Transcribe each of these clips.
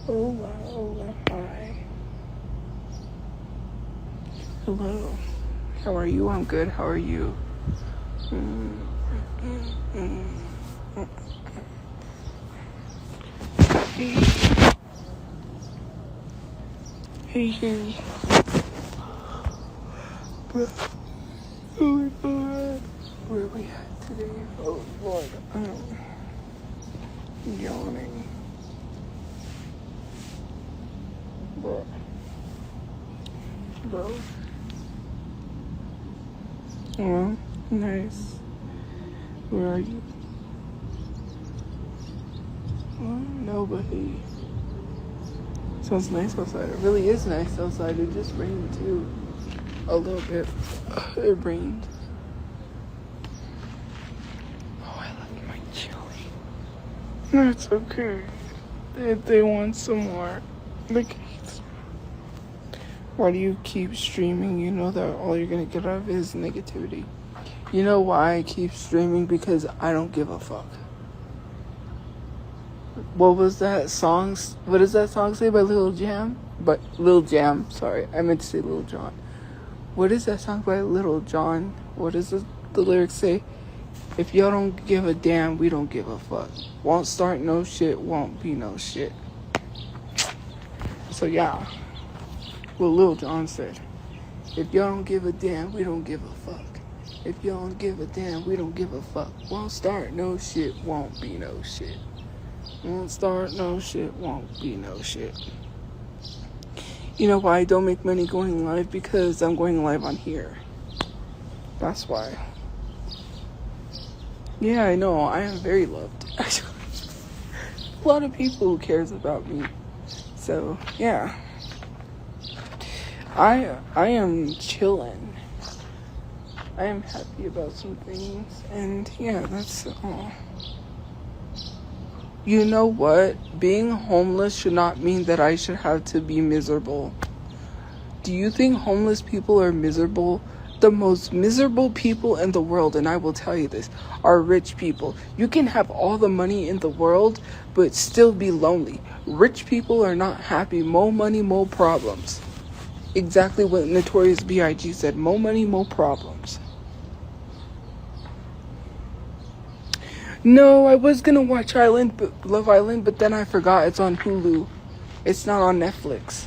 Hola, hi. Hello. How are you? I'm good. How are you? Hey. Oh my god. Where are we at today? Oh Lord. Yawning. Bro. Oh, nice. Where are you? Oh, nobody. Sounds nice outside. It really is nice outside. It just rained too. A little bit. It rained. Oh, I left my chili. That's okay. They want some more. Why do you keep streaming? You know that all you're gonna get out of it is negativity. You know why I keep streaming? Because I don't give a fuck. What was that song? What does that song say by Lil Jam? Sorry. I meant to say Lil Jon. What is that song by Lil Jon? What does the lyrics say? If y'all don't give a damn, we don't give a fuck. Won't start no shit, won't be no shit. So yeah. What Lil Jon said. If y'all don't give a damn, we don't give a fuck. If y'all don't give a damn, we don't give a fuck. Won't start no shit, won't be no shit. Won't start no shit, won't be no shit. You know why I don't make money going live? Because I'm going live on here. That's why. Yeah, I know. I am very loved. Actually, a lot of people who cares about me. So, yeah. I am chilling. I am happy about some things. And, yeah, that's all. You know what? Being homeless should not mean that I should have to be miserable. Do you think homeless people are miserable? The most miserable people in the world, and I will tell you this, are rich people. You can have all the money in the world, but still be lonely. Rich people are not happy. More money, more problems. Exactly what Notorious B.I.G. said. More money, more problems. No, I was gonna watch Love Island, but then I forgot it's on Hulu. It's not on Netflix.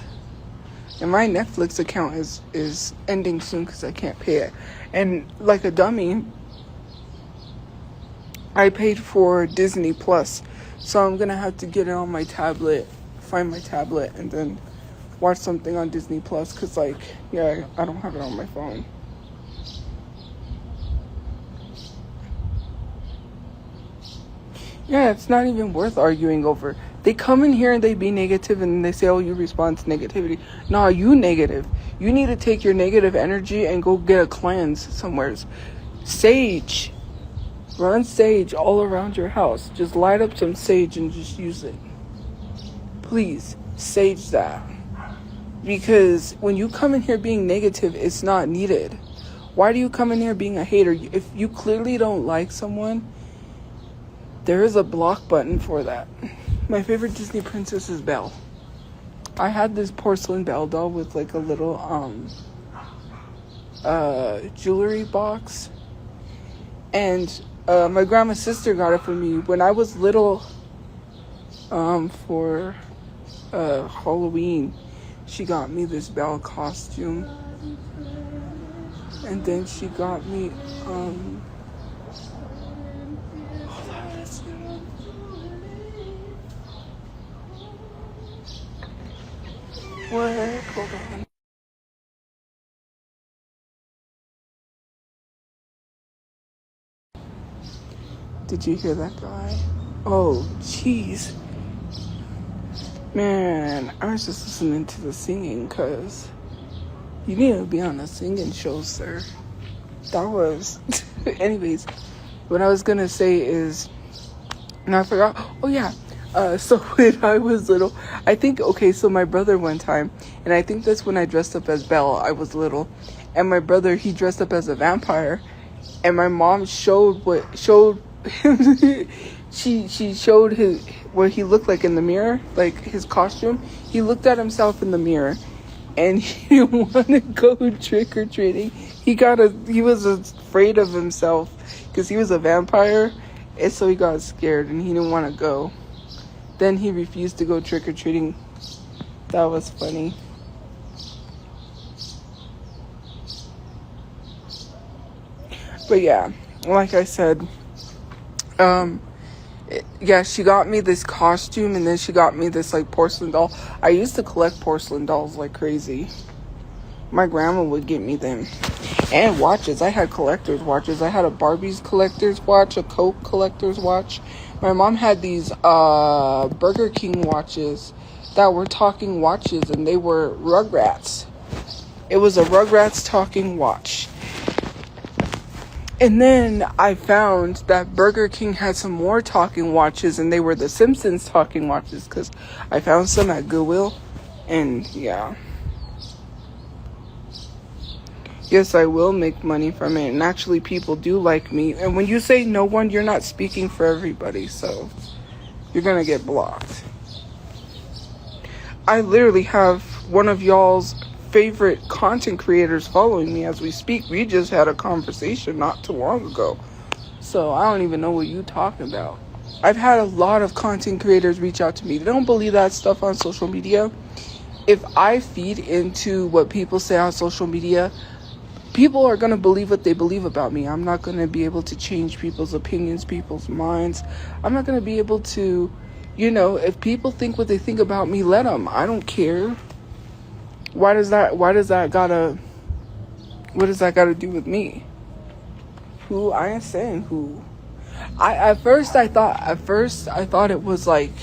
And my Netflix account is ending soon because I can't pay it. And like a dummy, I paid for Disney Plus. So I'm gonna have to get it on my tablet, find my tablet, and then watch something on Disney Plus. Because, I don't have it on my phone. Yeah, it's not even worth arguing over. They come in here and they be negative and they say, oh, you respond to negativity. Nah, you negative. You need to take your negative energy and go get a cleanse somewhere. Sage. Run sage all around your house. Just light up some sage and just use it. Please, sage that. Because when you come in here being negative, it's not needed. Why do you come in here being a hater? If you clearly don't like someone, there is a block button for that. My favorite Disney princess is Belle. I had this porcelain Belle doll with like a little jewelry box. And my grandma's sister got it for me when I was little for Halloween. She got me this Belle costume. And then she got me what? Hold on. Did you hear that guy? Oh, jeez. Man, I was just listening to the singing because you need to be on a singing show, sir. That was... Anyways, what I was going to say is... And I forgot... Oh, yeah. So when I was little... I think... Okay, so my brother one time... And I think that's when I dressed up as Belle. I was little. And my brother, he dressed up as a vampire. And my mom showed she showed his what he looked like in the mirror, like his costume. He looked at himself in the mirror, and he didn't want to go trick or treating. He was afraid of himself because he was a vampire, and so he got scared and he didn't want to go. Then he refused to go trick or treating. That was funny. But yeah, like I said, yeah, she got me this costume, and then she got me this like porcelain doll. I used to collect porcelain dolls like crazy. My grandma would get me them. And watches. I had collector's watches. I had a Barbie's collector's watch, a Coke collector's watch. My mom had these Burger King watches that were talking watches, and they were Rugrats. It was a Rugrats talking watch. And then I found that Burger King had some more talking watches, and they were the Simpsons talking watches, because I found some at Goodwill. And yeah. Yes, I will make money from it, and actually people do like me. And when you say no one, you're not speaking for everybody, so you're gonna get blocked. I literally have one of y'all's favorite content creators following me as we speak. We just had a conversation not too long ago, so I don't even know what you're talking about. I've had a lot of content creators reach out to me. They don't believe that stuff on social media. If I feed into what people say on social media, people are going to believe what they believe about me. I'm not going to be able to change people's opinions, people's minds. I'm not going to be able to, if people think what they think about me, let them. I don't care. What does that gotta do with me? Who? I ain't saying who. At first I thought it was like,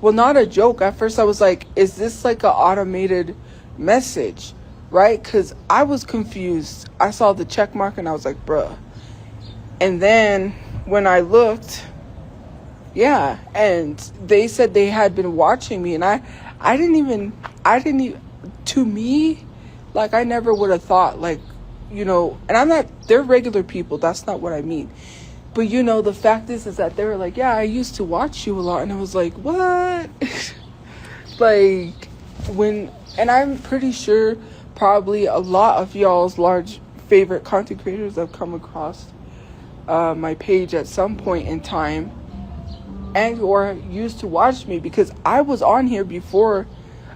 well, not a joke. At first I was like, is this like an automated message? Right? Because I was confused. I saw the check mark and I was like, bruh. And then when I looked, yeah, and they said they had been watching me, and I didn't even, to me, like, I never would have thought, like, and they're regular people. That's not what I mean. But, the fact is that they were like, yeah, I used to watch you a lot. And I was like, what? And I'm pretty sure probably a lot of y'all's large favorite content creators have come across my page at some point in time and or used to watch me, because I was on here before.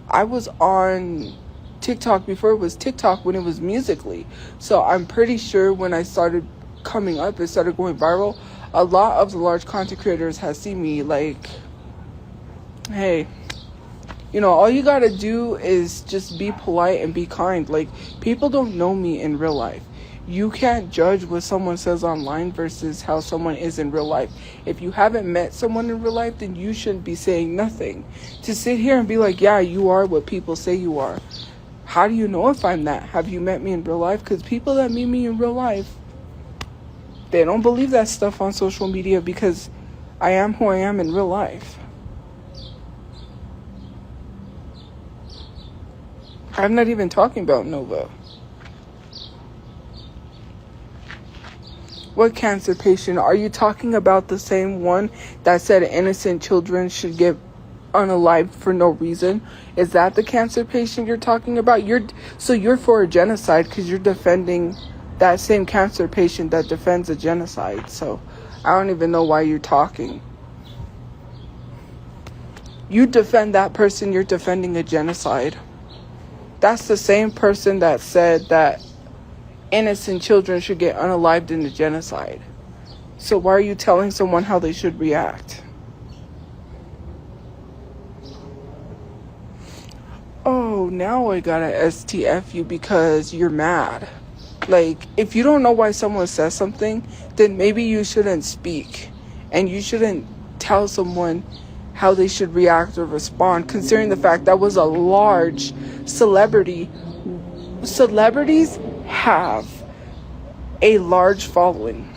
I was on TikTok before it was TikTok, when it was Musical.ly. So I'm pretty sure when I started coming up, it started going viral, a lot of the large content creators have seen me like, hey, all you gotta do is just be polite and be kind. Like, people don't know me in real life. You can't judge what someone says online versus how someone is in real life. If you haven't met someone in real life, then you shouldn't be saying nothing. To sit here and be like, yeah, you are what people say you are. How do you know if I'm that? Have you met me in real life? Because people that meet me in real life, they don't believe that stuff on social media, because I am who I am in real life. I'm not even talking about Nova. What cancer patient? Are you talking about the same one that said innocent children should get unalived for no reason? Is that the cancer patient you're talking about? You're for a genocide because you're defending that same cancer patient that defends a genocide. So I don't even know why you're talking. You defend that person, you're defending a genocide. That's the same person that said that innocent children should get unalived in the genocide. So why are you telling someone how they should react? Oh, now I gotta STF you because you're mad. Like, if you don't know why someone says something, then maybe you shouldn't speak. And you shouldn't tell someone how they should react or respond, considering the fact that was a large celebrity. Celebrities have a large following.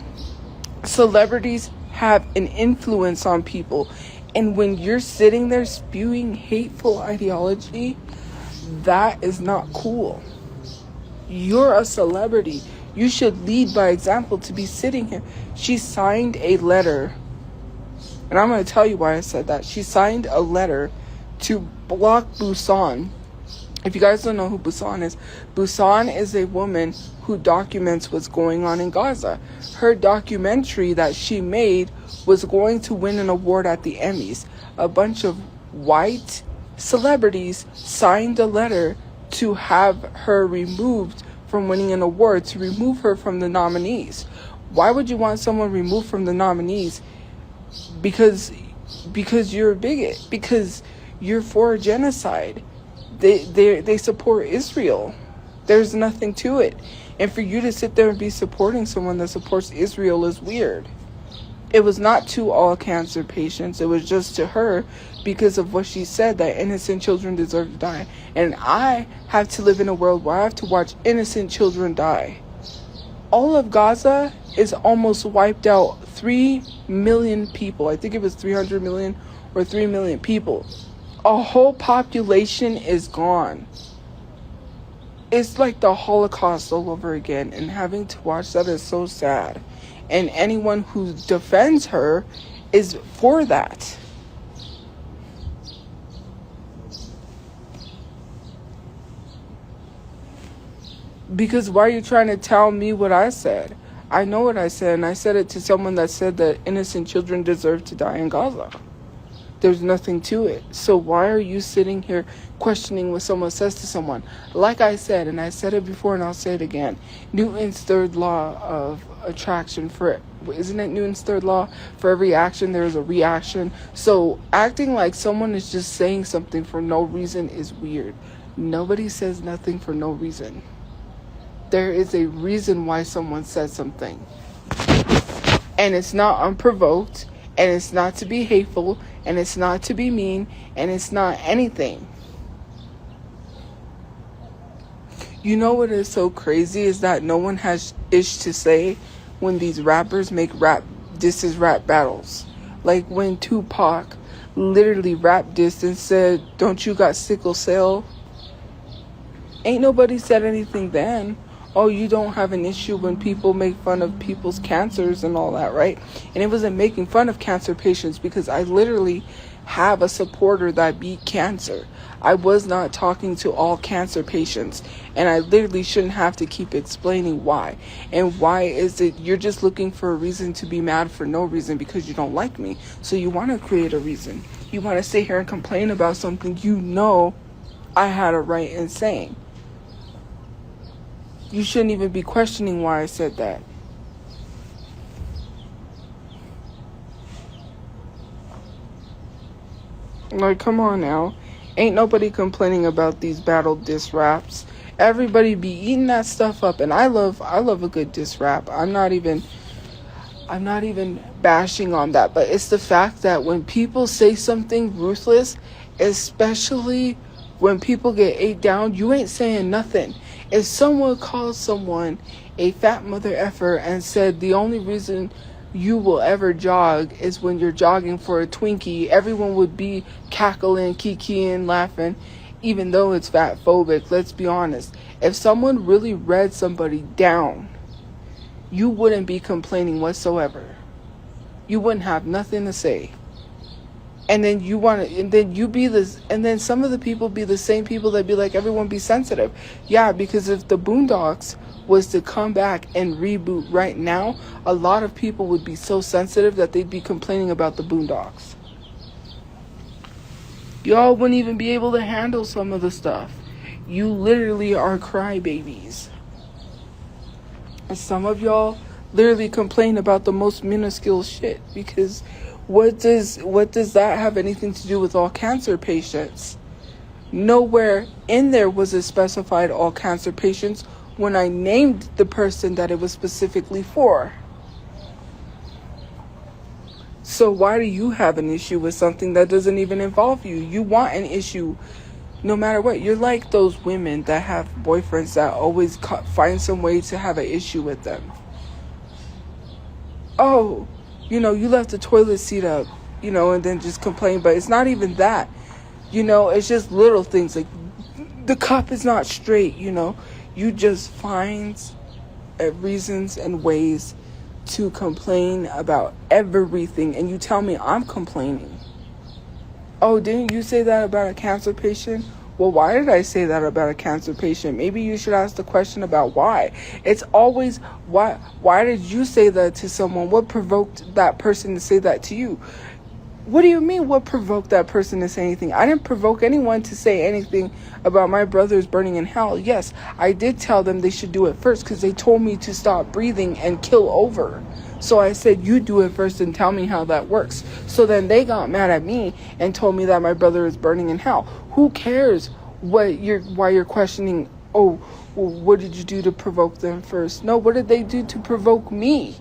Celebrities have an influence on people. And when you're sitting there spewing hateful ideology, that is not cool. You're a celebrity. You should lead by example to be sitting here. She signed a letter. And I'm going to tell you why I said that. She signed a letter to block Busan. If you guys don't know who Busan is a woman who documents what's going on in Gaza. Her documentary that she made was going to win an award at the Emmys. A bunch of white celebrities signed a letter to have her removed from winning an award, to remove her from the nominees. Why would you want someone removed from the nominees? Because you're a bigot. Because you're for genocide. They support Israel. There's nothing to it. And for you to sit there and be supporting someone that supports Israel is weird. It was not to all cancer patients. It was just to her because of what she said, that innocent children deserve to die. And I have to live in a world where I have to watch innocent children die. All of Gaza is almost wiped out. 3 million people. I think it was 300 million or 3 million people. A whole population is gone. It's like the Holocaust all over again. And having to watch that is so sad. And anyone who defends her is for that. Because why are you trying to tell me what I said? I know what I said, and I said it to someone that said that innocent children deserve to die in Gaza. There's nothing to it. So why are you sitting here questioning what someone says to someone? Like I said, and I said it before and I'll say it again, Newton's third law of attraction, isn't it Newton's third law? For every action there is a reaction. So acting like someone is just saying something for no reason is weird. Nobody says nothing for no reason. There is a reason why someone says something. And it's not unprovoked, and it's not to be hateful, and it's not to be mean, and it's not anything. You know what is so crazy is that no one has ish to say when these rappers make rap battles. Like when Tupac literally rap dissed and said, "Don't you got sickle cell?" Ain't nobody said anything then. Oh, you don't have an issue when people make fun of people's cancers and all that, right? And it wasn't making fun of cancer patients because I literally have a supporter that beat cancer. I was not talking to all cancer patients, and I literally shouldn't have to keep explaining why. And why is it you're just looking for a reason to be mad for no reason because you don't like me. So you want to create a reason. You want to sit here and complain about something you know I had a right in saying. You shouldn't even be questioning why I said that. Like, come on now. Ain't nobody complaining about these battle diss raps. Everybody be eating that stuff up, and I love a good diss rap. I'm not even bashing on that, but it's the fact that when people say something ruthless, especially when people get ate down, you ain't saying nothing. If someone calls someone a fat mother effer and said the only reason you will ever jog is when you're jogging for a Twinkie, everyone would be cackling, kikiing, laughing, even though it's fat phobic. Let's be honest. If someone really read somebody down, you wouldn't be complaining whatsoever. You wouldn't have nothing to say. And then and then some of the people be the same people that be like, everyone be sensitive. Yeah, because if the Boondocks was to come back and reboot right now, a lot of people would be so sensitive that they'd be complaining about the Boondocks. Y'all wouldn't even be able to handle some of the stuff. You literally are crybabies. And some of y'all literally complain about the most minuscule shit because what does that have anything to do with all cancer patients? Nowhere in there was it specified all cancer patients when I named the person that it was specifically for. So why do you have an issue with something that doesn't even involve you? You want an issue no matter what. You're like those women that have boyfriends that always find some way to have an issue with them. Oh, you left the toilet seat up, and then just complain. But it's not even that. It's just little things like the cup is not straight, You just find reasons and ways to complain about everything, and you tell me I'm complaining. Oh, didn't you say that about a cancer patient? Well, why did I say that about a cancer patient? Maybe you should ask the question about why. It's always why. Why did you say that to someone? What provoked that person to say that to you? What do you mean, what provoked that person to say anything? I didn't provoke anyone to say anything about my brothers burning in hell. Yes, I did tell them they should do it first because they told me to stop breathing and kill over. So I said, you do it first and tell me how that works. So then they got mad at me and told me that my brother is burning in hell. Who cares why you're questioning, oh, well, what did you do to provoke them first? No, what did they do to provoke me?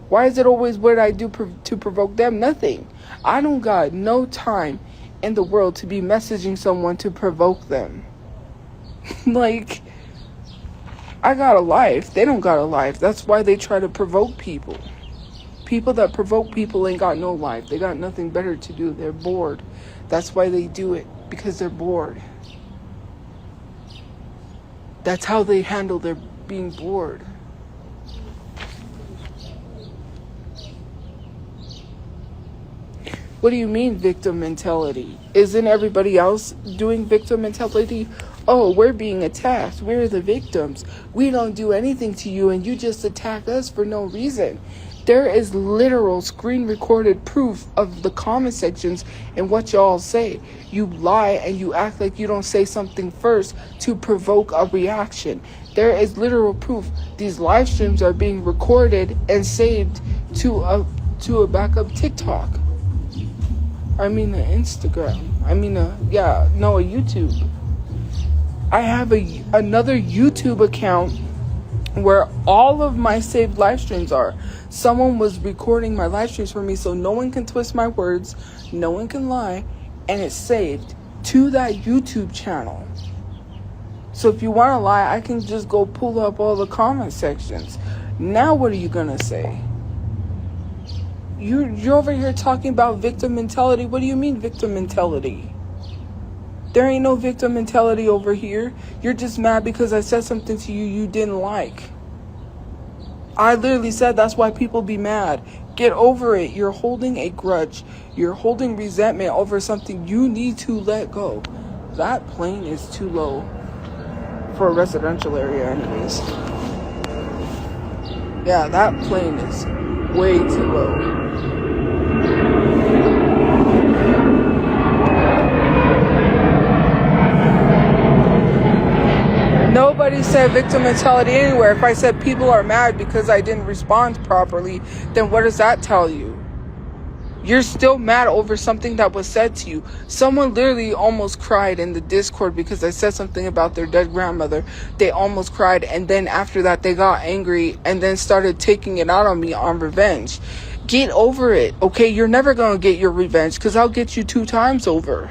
Why is it always what I do to provoke them? Nothing. I don't got no time in the world to be messaging someone to provoke them. Like, I got a life. They don't got a life. That's why they try to provoke people. People that provoke people ain't got no life. They got nothing better to do. They're bored. That's why they do it, because they're bored. That's how they handle their being bored. What do you mean victim mentality? Isn't everybody else doing victim mentality? Oh, we're being attacked. We're the victims. We don't do anything to you and you just attack us for no reason. There is literal screen recorded proof of the comment sections and what y'all say. You lie and you act like you don't say something first to provoke a reaction. There is literal proof. These live streams are being recorded and saved to a backup TikTok. I mean an Instagram. A YouTube. I have another YouTube account where all of my saved live streams are. Someone was recording my live streams for me so no one can twist my words, no one can lie, and it's saved to that YouTube channel. So if you want to lie, I can just go pull up all the comment sections. Now what are you going to say? You're over here talking about victim mentality. What do you mean victim mentality? There ain't no victim mentality over here. You're just mad because I said something to you you didn't like. I literally said that's why people be mad. Get over it. You're holding a grudge. You're holding resentment over something you need to let go. That plane is too low for a residential area anyways. Yeah, that plane is way too low. Nobody said victim mentality anywhere. If I said people are mad because I didn't respond properly, then what does that tell you? You're still mad over something that was said to you. Someone literally almost cried in the Discord because I said something about their dead grandmother. They almost cried, and then after that they got angry and then started taking it out on me on revenge. Get over it, okay? You're never gonna get your revenge because I'll get you 2 times over.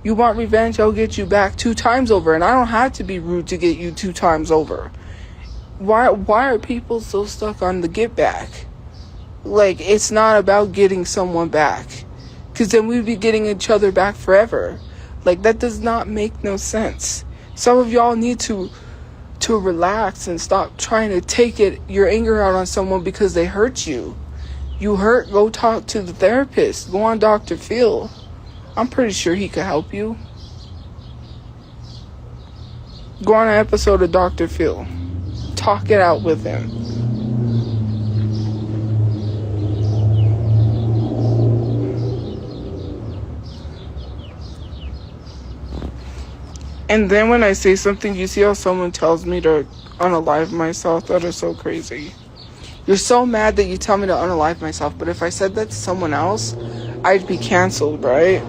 You want revenge, I'll get you back 2 times over. And I don't have to be rude to get you 2 times over. Why are people so stuck on the get back? Like, it's not about getting someone back. Because then we'd be getting each other back forever. Like, that does not make no sense. Some of y'all need to relax and stop trying to take your anger out on someone because they hurt you. You hurt, go talk to the therapist. Go on Dr. Phil. I'm pretty sure he could help you. Go on an episode of Dr. Phil. Talk it out with him. And then when I say something, you see how someone tells me to unalive myself? That is so crazy. You're so mad that you tell me to unalive myself, but if I said that to someone else, I'd be canceled, right?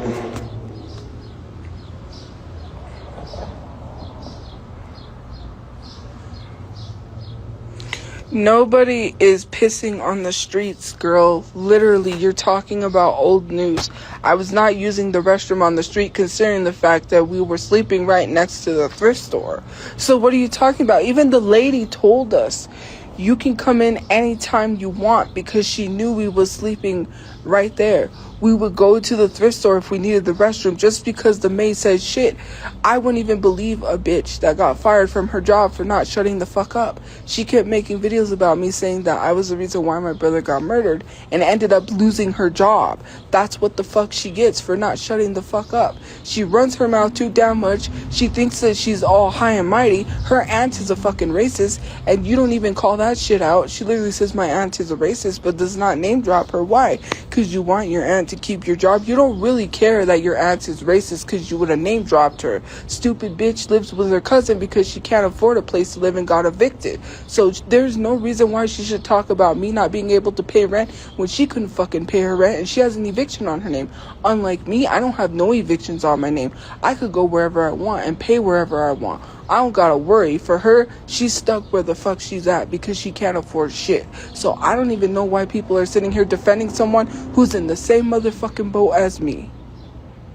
Nobody is pissing on the streets, girl. Literally, you're talking about old news. I was not using the restroom on the street considering the fact that we were sleeping right next to the thrift store. So what are you talking about? Even the lady told us, you can come in anytime you want because she knew we was sleeping right there. We would go to the thrift store if we needed the restroom just because the maid said shit. I wouldn't even believe a bitch that got fired from her job for not shutting the fuck up. She kept making videos about me saying that I was the reason why my brother got murdered and ended up losing her job. That's what the fuck she gets for not shutting the fuck up. She runs her mouth too damn much. She thinks that she's all high and mighty. Her aunt is a fucking racist, and you don't even call that shit out. She literally says my aunt is a racist, but does not name drop her. Why? Because you want your aunt to keep your job. You don't really care that your aunt is racist because you would have name dropped her. Stupid bitch lives with her cousin because she can't afford a place to live and got evicted. So there's no reason why she should talk about me not being able to pay rent when she couldn't fucking pay her rent and she has an eviction on her name. Unlike me, I don't have no evictions on my name. I could go wherever I want and pay wherever I want. I don't gotta worry. For her, she's stuck where the fuck she's at because she can't afford shit. So I don't even know why people are sitting here defending someone who's in the same motherfucking boat as me.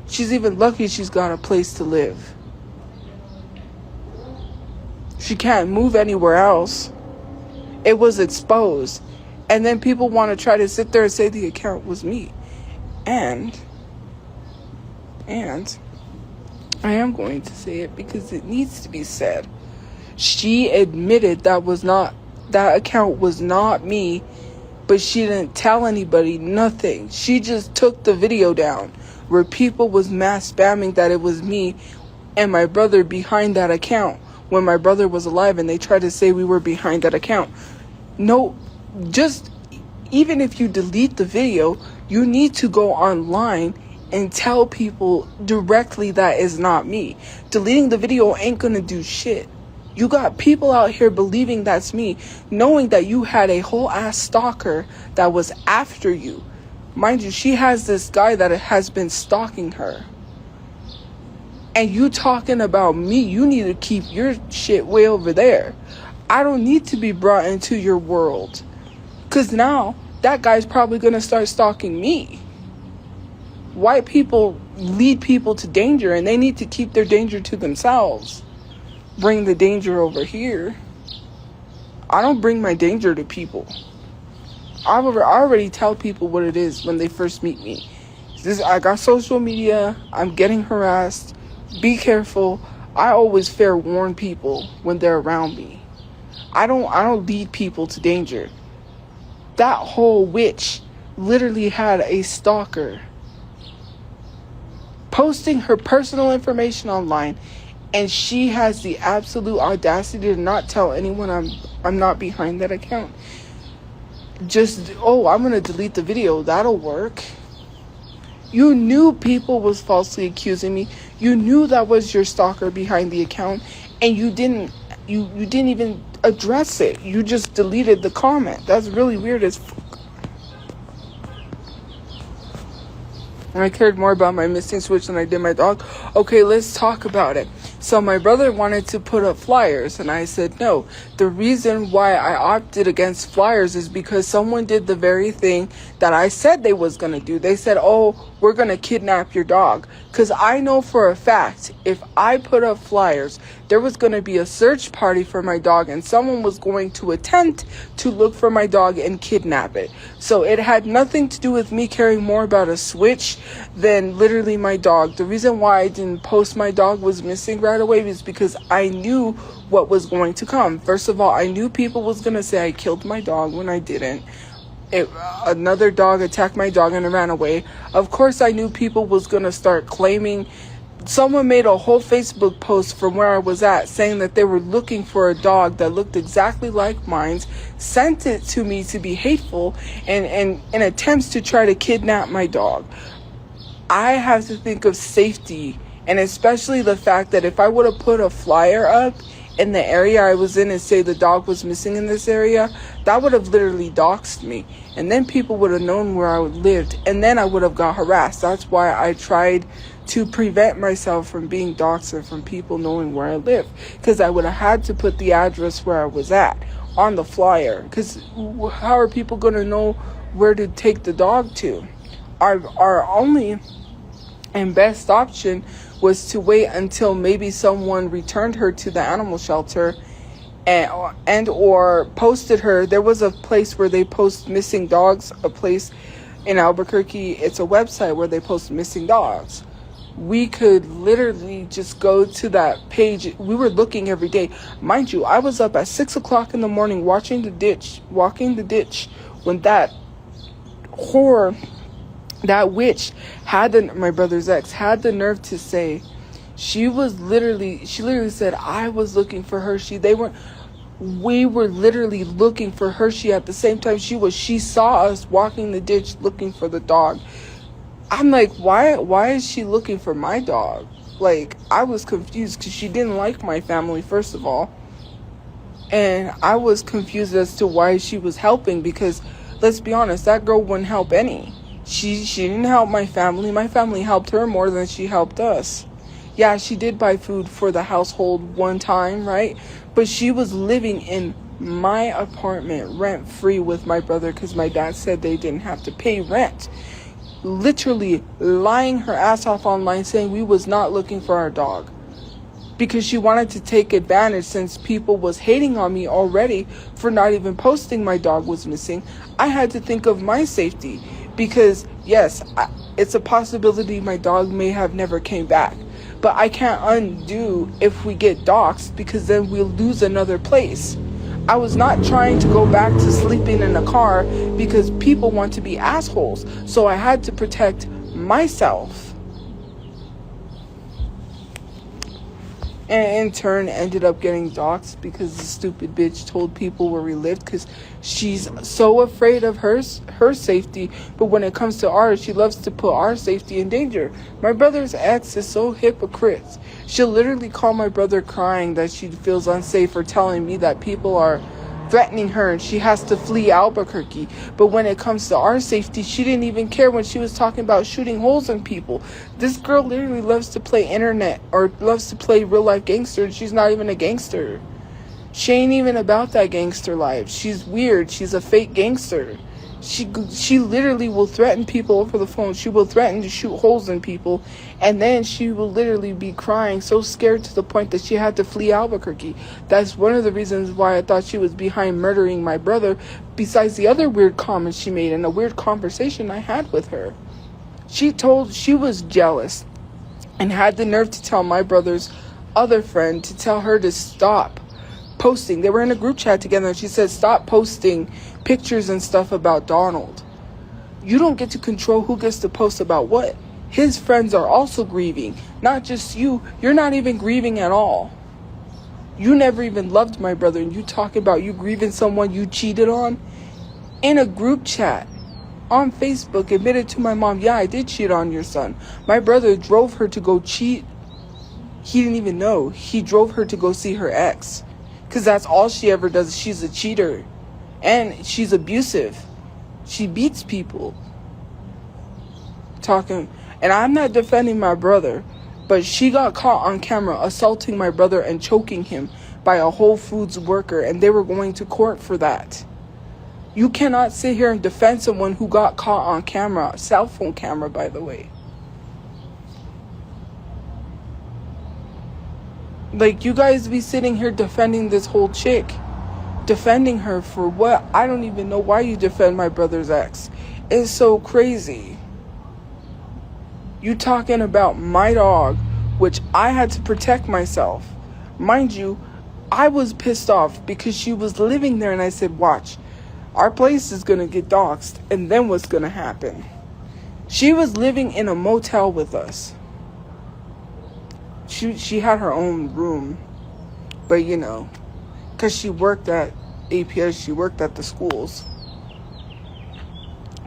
She's even lucky she's got a place to live. She can't move anywhere else. It was exposed. And then people want to try to sit there and say the account was me. And I am going to say it because it needs to be said. She admitted that account was not me, but she didn't tell anybody nothing. She just took the video down where people was mass spamming that it was me and my brother behind that account when my brother was alive, and they tried to say we were behind that account. No, just even if you delete the video, you need to go online and tell people directly that is not me. Deleting the video ain't gonna do shit. You got people out here believing that's me, knowing that you had a whole ass stalker that was after you. Mind you, she has this guy that has been stalking her. And you talking about me, you need to keep your shit way over there. I don't need to be brought into your world. Because now, that guy's probably gonna start stalking me. White people lead people to danger, and they need to keep their danger to themselves. Bring the danger over here. I don't bring my danger to people. I already tell people what it is when they first meet me. I got social media. I'm getting harassed. Be careful. I always fair warn people when they're around me. I don't lead people to danger. That whole witch literally had a stalker posting her personal information online, and she has the absolute audacity to not tell anyone I'm not behind that account. Just, I'm gonna delete the video, that'll work. You knew people was falsely accusing me. You knew that was your stalker behind the account, and you didn't even address it. You just deleted the comment. That's really weird as fuck. I cared more about my missing switch than I did my dog. Okay, let's talk about it. So my brother wanted to put up flyers, and I said no. The reason why I opted against flyers is because someone did the very thing that I said they was going to do. They said, we're going to kidnap your dog. Because I know for a fact, if I put up flyers, there was going to be a search party for my dog, and someone was going to attempt to look for my dog and kidnap it. So it had nothing to do with me caring more about a switch than literally my dog. The reason why I didn't post my dog was missing right away was because I knew what was going to come. First of all, I knew people was going to say I killed my dog when I didn't. Another dog attacked my dog and it ran away. Of course, I knew people was going to start claiming. Someone made a whole Facebook post from where I was at saying that they were looking for a dog that looked exactly like mine, sent it to me to be hateful and in attempts to try to kidnap my dog. I have to think of safety, and especially the fact that if I would have put a flyer up in the area I was in and say the dog was missing in this area, that would have literally doxed me. And then people would have known where I lived, and then I would have got harassed. That's why I tried to prevent myself from being doxxed and from people knowing where I live, because I would have had to put the address where I was at on the flyer, because how are people going to know where to take the dog to? Our only and best option was to wait until maybe someone returned her to the animal shelter and or posted her. There was a place where they post missing dogs, a place in Albuquerque, it's a website where they post missing dogs. We could literally just go to that page. We were looking every day. Mind you, I was up at 6 o'clock in the morning walking the ditch when that whore, that witch my brother's ex had the nerve to say, she literally said, I was looking for Hershey. We were literally looking for Hershey at the same time she saw us walking the ditch looking for the dog. I'm like, why is she looking for my dog? Like, I was confused because she didn't like my family, first of all. And I was confused as to why she was helping, because let's be honest, that girl wouldn't help any. She didn't help my family. My family helped her more than she helped us. Yeah, she did buy food for the household one time, right? But she was living in my apartment rent-free with my brother because my dad said they didn't have to pay rent. Literally lying her ass off online saying we was not looking for our dog because she wanted to take advantage, since people was hating on me already for not even posting my dog was missing. I had to think of my safety because yes, it's a possibility my dog may have never came back, but I can't undo if we get doxxed, because then we'll lose another place. I was not trying to go back to sleeping in a car because people want to be assholes. So I had to protect myself. And in turn ended up getting doxxed because the stupid bitch told people where we lived, because she's so afraid of her safety. But when it comes to ours, she loves to put our safety in danger. My brother's ex is so hypocrite. She'll literally call my brother crying that she feels unsafe, or telling me that people are threatening her and she has to flee Albuquerque. But when it comes to our safety, she didn't even care when she was talking about shooting holes in people. This girl literally loves to play internet, or loves to play real life gangster, and she's not even a gangster. She ain't even about that gangster life. She's weird. She's a fake gangster. She literally will threaten people over the phone. She will threaten to shoot holes in people, and then she will literally be crying, so scared to the point that she had to flee Albuquerque. That's one of the reasons why I thought she was behind murdering my brother, besides the other weird comments she made and a weird conversation I had with her. She was jealous and had the nerve to tell my brother's other friend to tell her to stop posting. They were in a group chat together, and she said, stop posting pictures and stuff about Donald. You don't get to control who gets to post about what. His friends are also grieving, not just you. You're not even grieving at all. You never even loved my brother, and you talk about you grieving someone you cheated on in a group chat on Facebook. Admitted to my mom, yeah, I did cheat on your son. My brother drove her to go cheat. He didn't even know. He drove her to go see her ex, because that's all she ever does. She's a cheater. And she's abusive. She beats people. And I'm not defending my brother, but she got caught on camera assaulting my brother and choking him by a Whole Foods worker, and they were going to court for that. You cannot sit here and defend someone who got caught on camera. Cell phone camera, by the way. Like, you guys be sitting here defending this whole chick. Defending her for what? I don't even know why you defend my brother's ex. It's so crazy. You talking about my dog, which I had to protect myself. Mind you, I was pissed off because she was living there, and I said, watch, our place is going to get doxxed, and then what's going to happen? She was living in a motel with us. She had her own room, but you know, because she worked at APS, she worked at the schools,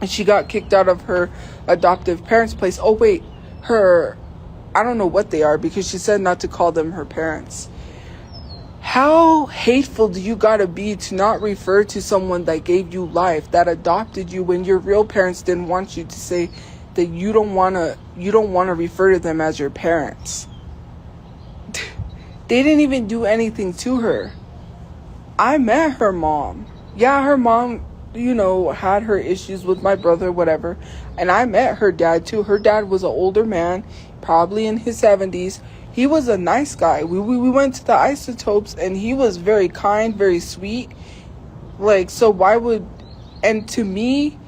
and she got kicked out of her adoptive parents' place. Oh wait, I don't know what they are, because she said not to call them her parents. How hateful do you gotta be to not refer to someone that gave you life, that adopted you, when your real parents didn't want you to say that you don't wanna refer to them as your parents? They didn't even do anything to her. I met her mom. Yeah, her mom, you know, had her issues with my brother, whatever. And I met her dad too. Her dad was an older man, probably in his 70s. He was a nice guy. We went to the Isotopes, and he was very kind, very sweet. Like, so why would... And to me,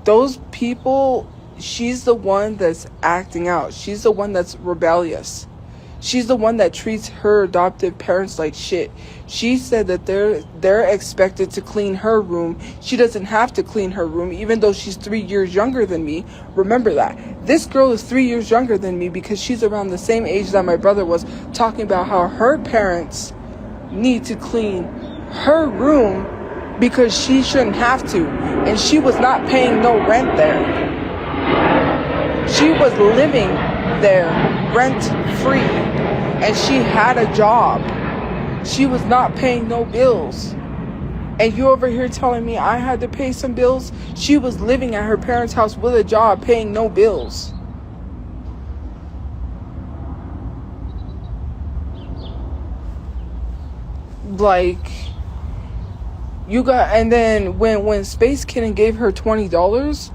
those people, she's the one that's acting out. She's the one that's rebellious. She's the one that treats her adoptive parents like shit. She said that they're expected to clean her room. She doesn't have to clean her room, even though she's 3 years younger than me. Remember that. This girl is 3 years younger than me because she's around the same age that my brother was, talking about how her parents need to clean her room because she shouldn't have to. And she was not paying no rent there. She was living there rent free, and she had a job. She was not paying no bills. And you over here telling me I had to pay some bills? She was living at her parents' house with a job, paying no bills. Like, you got, and then when Space Kitten gave her $20,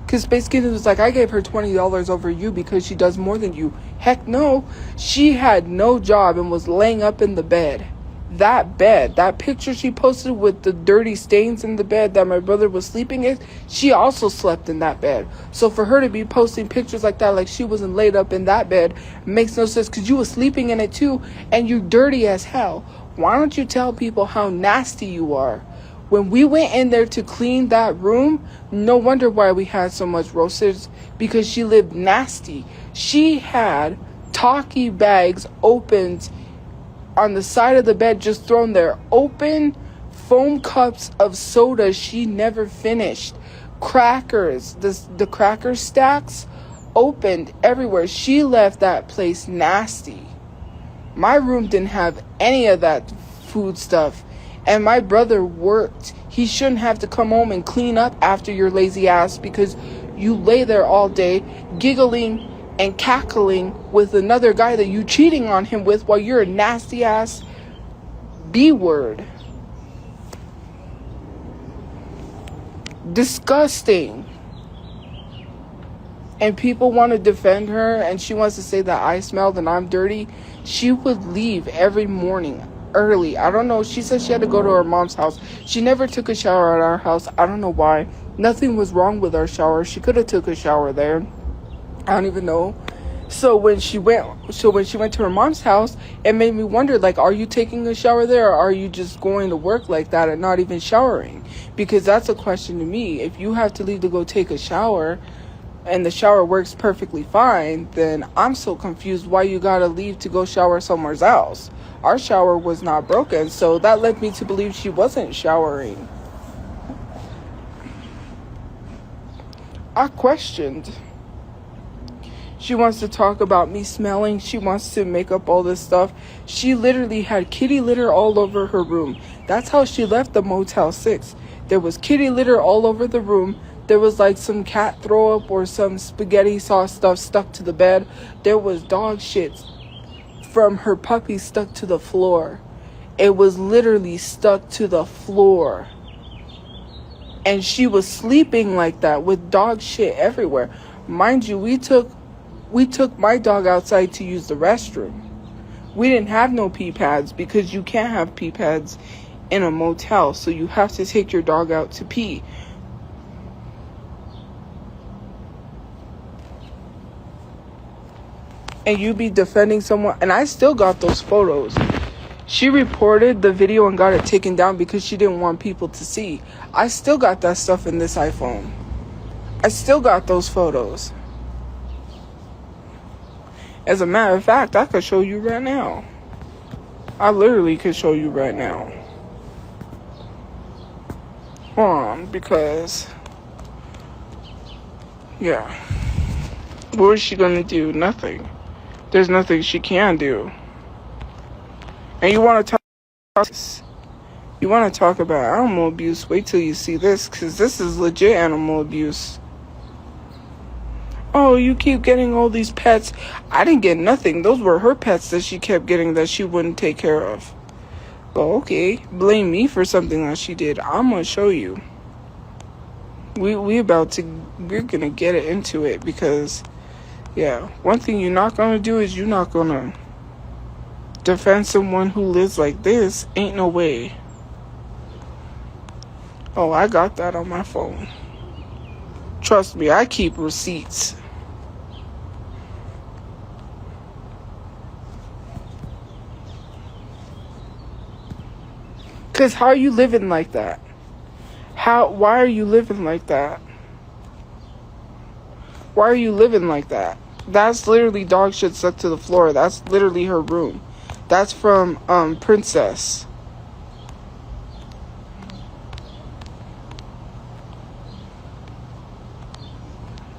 because Space Kitten was like, I gave her $20 over you because she does more than you. Heck no. She had no job and was laying up in the bed. That picture she posted with the dirty stains in the bed that my brother was sleeping in, she also slept in that bed. So for her to be posting pictures like that, like she wasn't laid up in that bed, makes no sense, because you were sleeping in it too, and you dirty as hell. Why don't you tell people how nasty you are? When we went in there to clean that room, no wonder why we had so much roaches, because she lived nasty. She had talkie bags opened on the side of the bed, just thrown there. Open foam cups of soda she never finished. Crackers, the cracker stacks opened everywhere. She left that place nasty. My room didn't have any of that food stuff. And my brother worked. He shouldn't have to come home and clean up after your lazy ass, because you lay there all day giggling and cackling with another guy that you cheating on him with while you're a nasty ass B-word. Disgusting. And people want to defend her, and she wants to say that I smelled and I'm dirty. She would leave every morning early. I don't know. She said she had to go to her mom's house. She never took a shower at our house. I don't know why. Nothing was wrong with our shower. She could have took a shower there. I don't even know. So when she went to her mom's house, it made me wonder, like, are you taking a shower there, or are you just going to work like that and not even showering? Because that's a question to me. If you have to leave to go take a shower and the shower works perfectly fine, then I'm so confused why you gotta leave to go shower somewhere else. Our shower was not broken, so that led me to believe she wasn't showering. I questioned. She wants to talk about me smelling. She wants to make up all this stuff. She literally had kitty litter all over her room. That's how she left the Motel 6. There was kitty litter all over the room. There was like some cat throw up or some spaghetti sauce stuff stuck to the bed. There was dog shit from her puppy stuck to the floor. It was literally stuck to the floor. And she was sleeping like that with dog shit everywhere. Mind you, we took my dog outside to use the restroom. We didn't have no pee pads because you can't have pee pads in a motel. So you have to take your dog out to pee. And you be defending someone. And I still got those photos. She reported the video and got it taken down because she didn't want people to see. I still got that stuff in this iPhone. I still got those photos. As a matter of fact, I could show you right now. I literally could show you right now. Hold on, because... yeah. What is she gonna do? Nothing. There's nothing she can do. And you want to talk about animal abuse? Wait till you see this, because this is legit animal abuse. Oh, you keep getting all these pets. I didn't get nothing. Those were her pets that she kept getting that she wouldn't take care of. Oh, okay. Blame me for something that she did. I'm gonna show you. We're gonna get it into it, because yeah, one thing you're not gonna do is you're not gonna defend someone who lives like this. Ain't no way. Oh, I got that on my phone. Trust me, I keep receipts. Cause how are you living like that? Why are you living like that? Why are you living like that? That's literally dog shit stuck to the floor. That's literally her room. That's from Princess.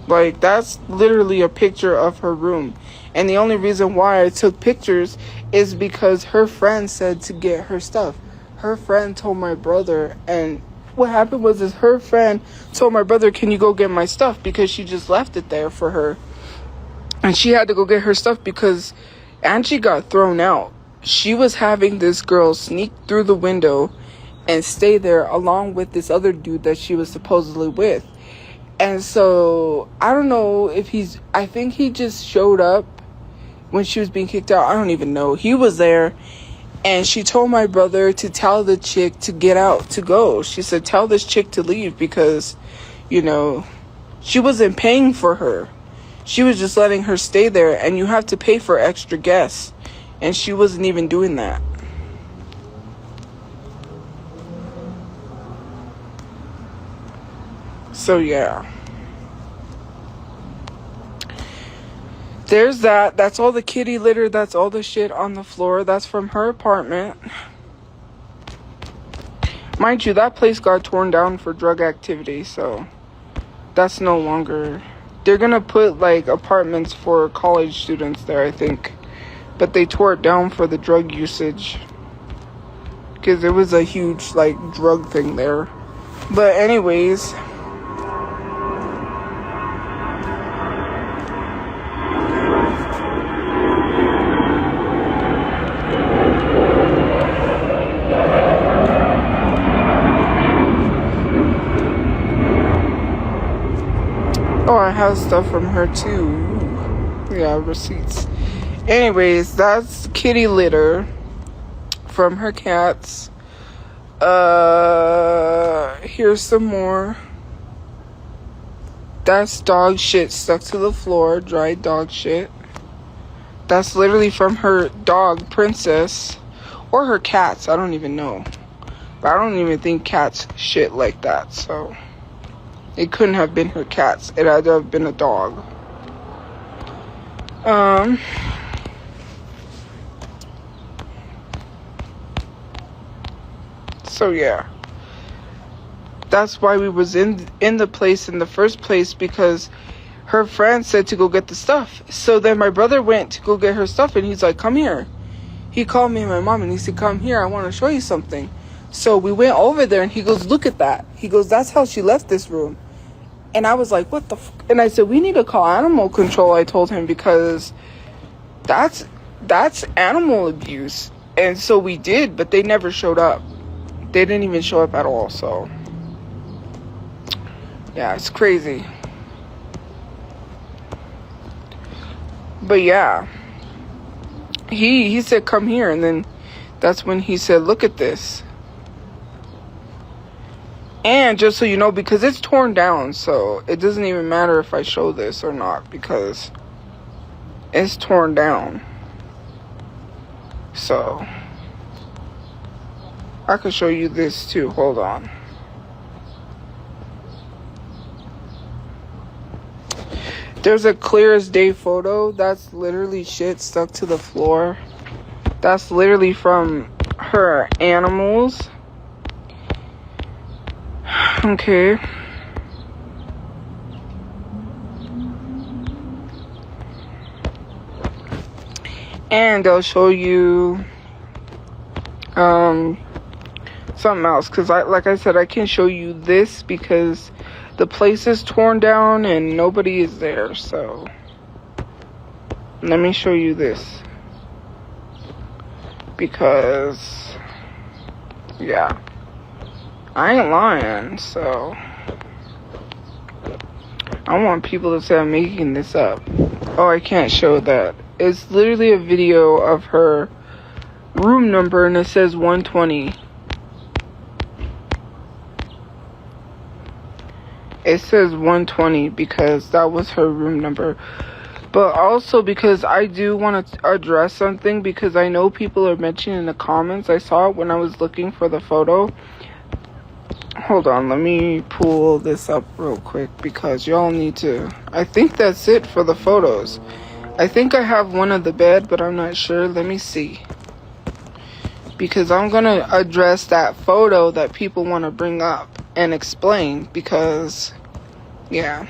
Like, that's literally a picture of her room. And the only reason why I took pictures is because her friend said to get her stuff. Her friend told my brother, and what happened was is her friend told my brother, can you go get my stuff? Because she just left it there for her. And she had to go get her stuff because Angie got thrown out. She was having this girl sneak through the window and stay there along with this other dude that she was supposedly with. And so, I don't know if I think he just showed up when she was being kicked out. I don't even know. He was there, and she told my brother to tell the chick to get out, to go. She said, tell this chick to leave because, you know, she wasn't paying for her. She was just letting her stay there, and you have to pay for extra guests. And she wasn't even doing that. So, yeah. There's that. That's all the kitty litter. That's all the shit on the floor. That's from her apartment. Mind you, that place got torn down for drug activity, so that's no longer... They're gonna put, like, apartments for college students there, I think. But they tore it down for the drug usage. Because it was a huge, like, drug thing there. But anyways... Oh, I have stuff from her too. Yeah, receipts. Anyways, that's kitty litter from her cats. Here's some more. That's dog shit stuck to the floor. Dried dog shit. That's literally from her dog, Princess. Or her cats. I don't even know. But I don't even think cats shit like that, so... It couldn't have been her cats. It had to have been a dog. So yeah. That's why we was in the place in the first place, because her friend said to go get the stuff. So then my brother went to go get her stuff, and he's like, come here. He called me and my mom and he said, come here, I want to show you something. So we went over there and he goes, look at that. He goes, that's how she left this room. And I was like, what the fuck? And I said, we need to call animal control, I told him, because that's animal abuse. And so we did, but they never showed up. They didn't even show up at all, so. Yeah, it's crazy. But yeah. He said, come here. And then that's when he said, look at this. And just so you know, because it's torn down, so it doesn't even matter if I show this or not, because it's torn down. So, I could show you this too. Hold on. There's a clear as day photo. That's literally shit stuck to the floor. That's literally from her animals. Okay. And I'll show you something else, because like I said, I can show you this because the place is torn down and nobody is there. So let me show you this, because yeah, I ain't lying. So I want people to say I'm making this up. Oh, I can't show that. It's literally a video of her room number and it says 120. It says 120 because that was her room number. But also because I do want to address something, because I know people are mentioning in the comments. I saw it when I was looking for the photo. Hold on, let me pull this up real quick because y'all need to... I think that's it for the photos. I think I have one of the bed, but I'm not sure. Let me see. Because I'm going to address that photo that people want to bring up and explain, because, yeah.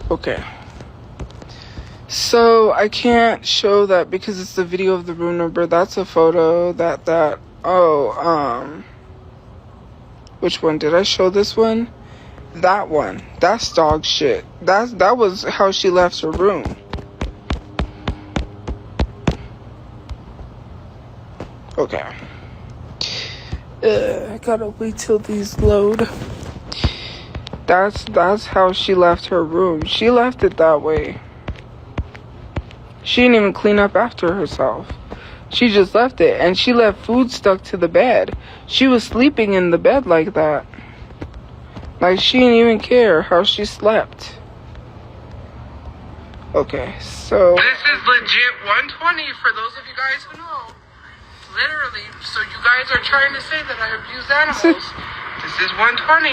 Okay. So, I can't show that because it's the video of the room number. That's a photo. Which one? Did I show this one? That one. That's dog shit. That was how she left her room. Okay. I gotta wait till these load. That's how she left her room. She left it that way. She didn't even clean up after herself. She just left it, and she left food stuck to the bed. She was sleeping in the bed like that. Like, she didn't even care how she slept. Okay, so... This is legit 120 for those of you guys who know. Literally, so you guys are trying to say that I abuse animals. This is 120.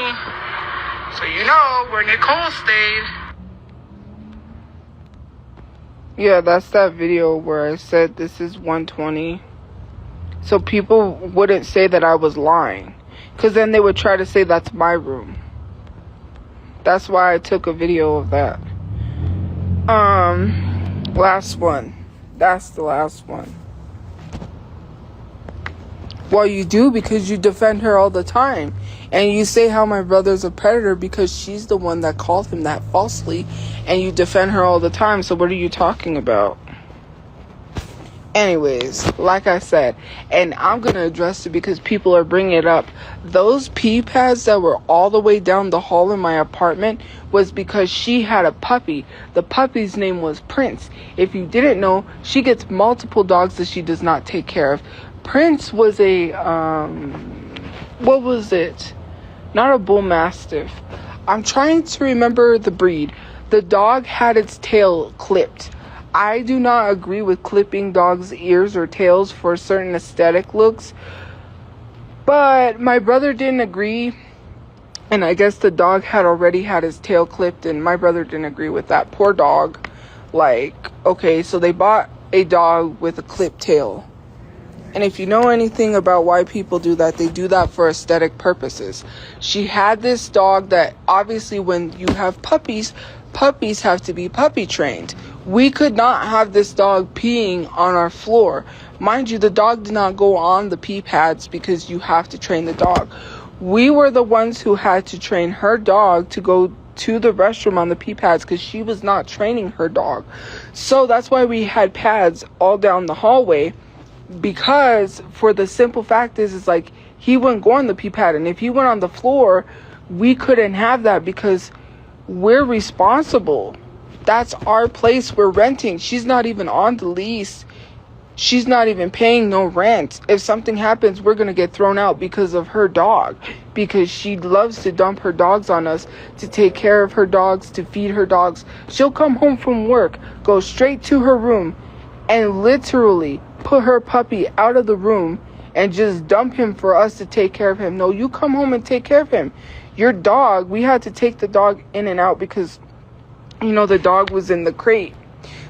So you know where Nicole stayed. Yeah, that's that video where I said this is 120. So people wouldn't say that I was lying. Because then they would try to say that's my room. That's why I took a video of that. Last one. That's the last one. Well, you do, because you defend her all the time. And you say how my brother's a predator because she's the one that called him that falsely. And you defend her all the time. So what are you talking about? Anyways, like I said, and I'm going to address it because people are bringing it up. Those pee pads that were all the way down the hall in my apartment was because she had a puppy. The puppy's name was Prince. If you didn't know, she gets multiple dogs that she does not take care of. Prince was a, what was it? Not a bull mastiff. I'm trying to remember the breed. The dog had its tail clipped. I do not agree with clipping dogs' ears or tails for certain aesthetic looks. But my brother didn't agree. And I guess the dog had already had his tail clipped. And my brother didn't agree with that. Poor dog. Like, okay, so they bought a dog with a clipped tail. And if you know anything about why people do that, they do that for aesthetic purposes. She had this dog that obviously when you have puppies, puppies have to be puppy trained. We could not have this dog peeing on our floor. Mind you, the dog did not go on the pee pads because you have to train the dog. We were the ones who had to train her dog to go to the restroom on the pee pads because she was not training her dog. So that's why we had pads all down the hallway. Because for the simple fact is like he wouldn't go on the pee pad, and if he went on the floor, we couldn't have that because we're responsible. That's our place. We're renting. She's not even on the lease. She's not even paying no rent. If something happens, we're gonna get thrown out because of her dog, because she loves to dump her dogs on us, to take care of her dogs, to feed her dogs. She'll come home from work, go straight to her room, and literally put her puppy out of the room and just dump him for us to take care of him. No, you come home and take care of him. Your dog, we had to take the dog in and out because, you know, the dog was in the crate.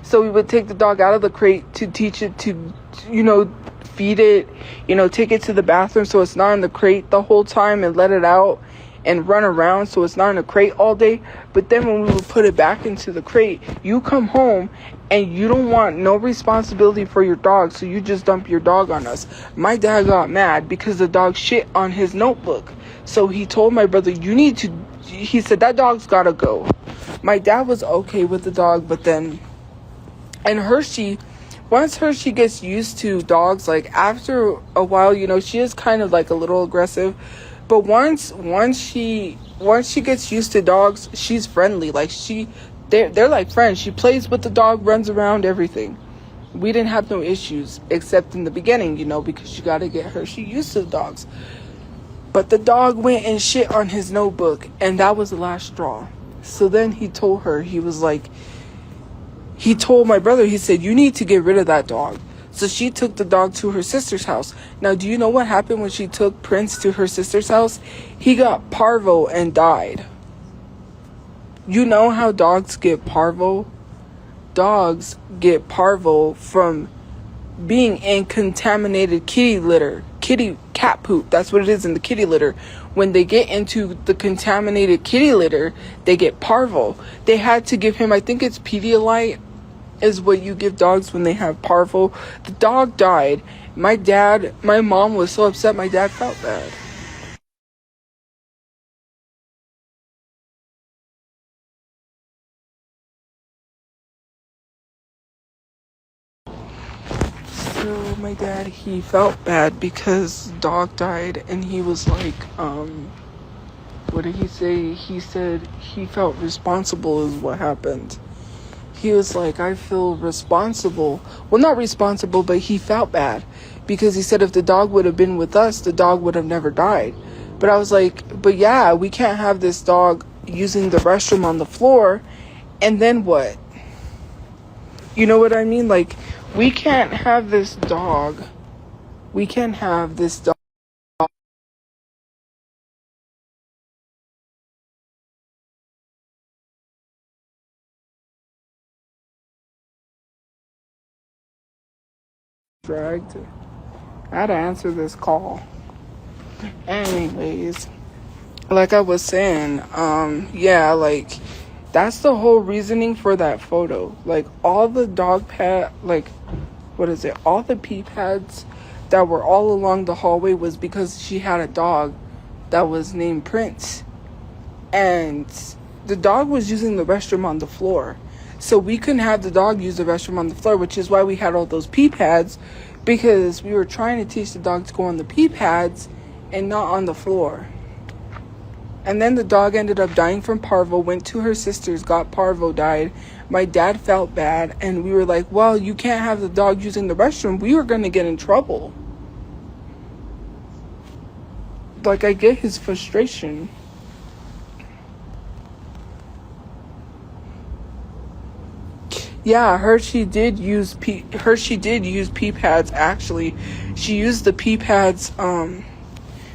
So we would take the dog out of the crate to teach it to, you know, feed it, you know, take it to the bathroom so it's not in the crate the whole time, and let it out and run around so it's not in a crate all day. But then when we would put it back into the crate, you come home and you don't want no responsibility for your dog, so you just dump your dog on us. My dad got mad because the dog shit on his notebook. So he told my brother, he said, that dog's gotta go. My dad was okay with the dog, but then, and once Hershey gets used to dogs, like after a while, you know, she is kind of like a little aggressive. But once she gets used to dogs, she's friendly. Like they're like friends. She plays with the dog, runs around, everything. We didn't have no issues except in the beginning, you know, because you got to get Hershey used to the dogs. But the dog went and shit on his notebook, and that was the last straw. So then he told her, he was like, he told my brother, he said, you need to get rid of that dog. So she took the dog to her sister's house. Now, do you know what happened when she took Prince to her sister's house? He got parvo and died. You know how dogs get parvo? Dogs get parvo from being in contaminated kitty litter, cat poop. That's what it is in the kitty litter. When they get into the contaminated kitty litter, they get parvo. They had to give him, I think it's Pedialyte is what you give dogs when they have parvo. The dog died. My mom was so upset. My dad felt bad. So my dad, he felt bad because dog died, and he was like, what did he say? He said he felt responsible is what happened. He was like, I feel responsible. Well, not responsible, but he felt bad because he said if the dog would have been with us, the dog would have never died. But I was like, but yeah, we can't have this dog using the restroom on the floor. And then what? You know what I mean? Like, we can't have this dog. We can't have this dog dragged. I had to answer this call. Anyways, like I was saying, yeah, like that's the whole reasoning for that photo. Like all the what is it? All the pee pads that were all along the hallway was because she had a dog that was named Prince. And the dog was using the restroom on the floor. So we couldn't have the dog use the restroom on the floor, which is why we had all those pee pads, because we were trying to teach the dog to go on the pee pads and not on the floor. And then the dog ended up dying from parvo, went to her sister's, got parvo, died. My dad felt bad, and we were like, well, you can't have the dog using the restroom. We were going to get in trouble. Like, I get his frustration. Yeah, Hershey did use pee pads. Actually, she used the pee pads.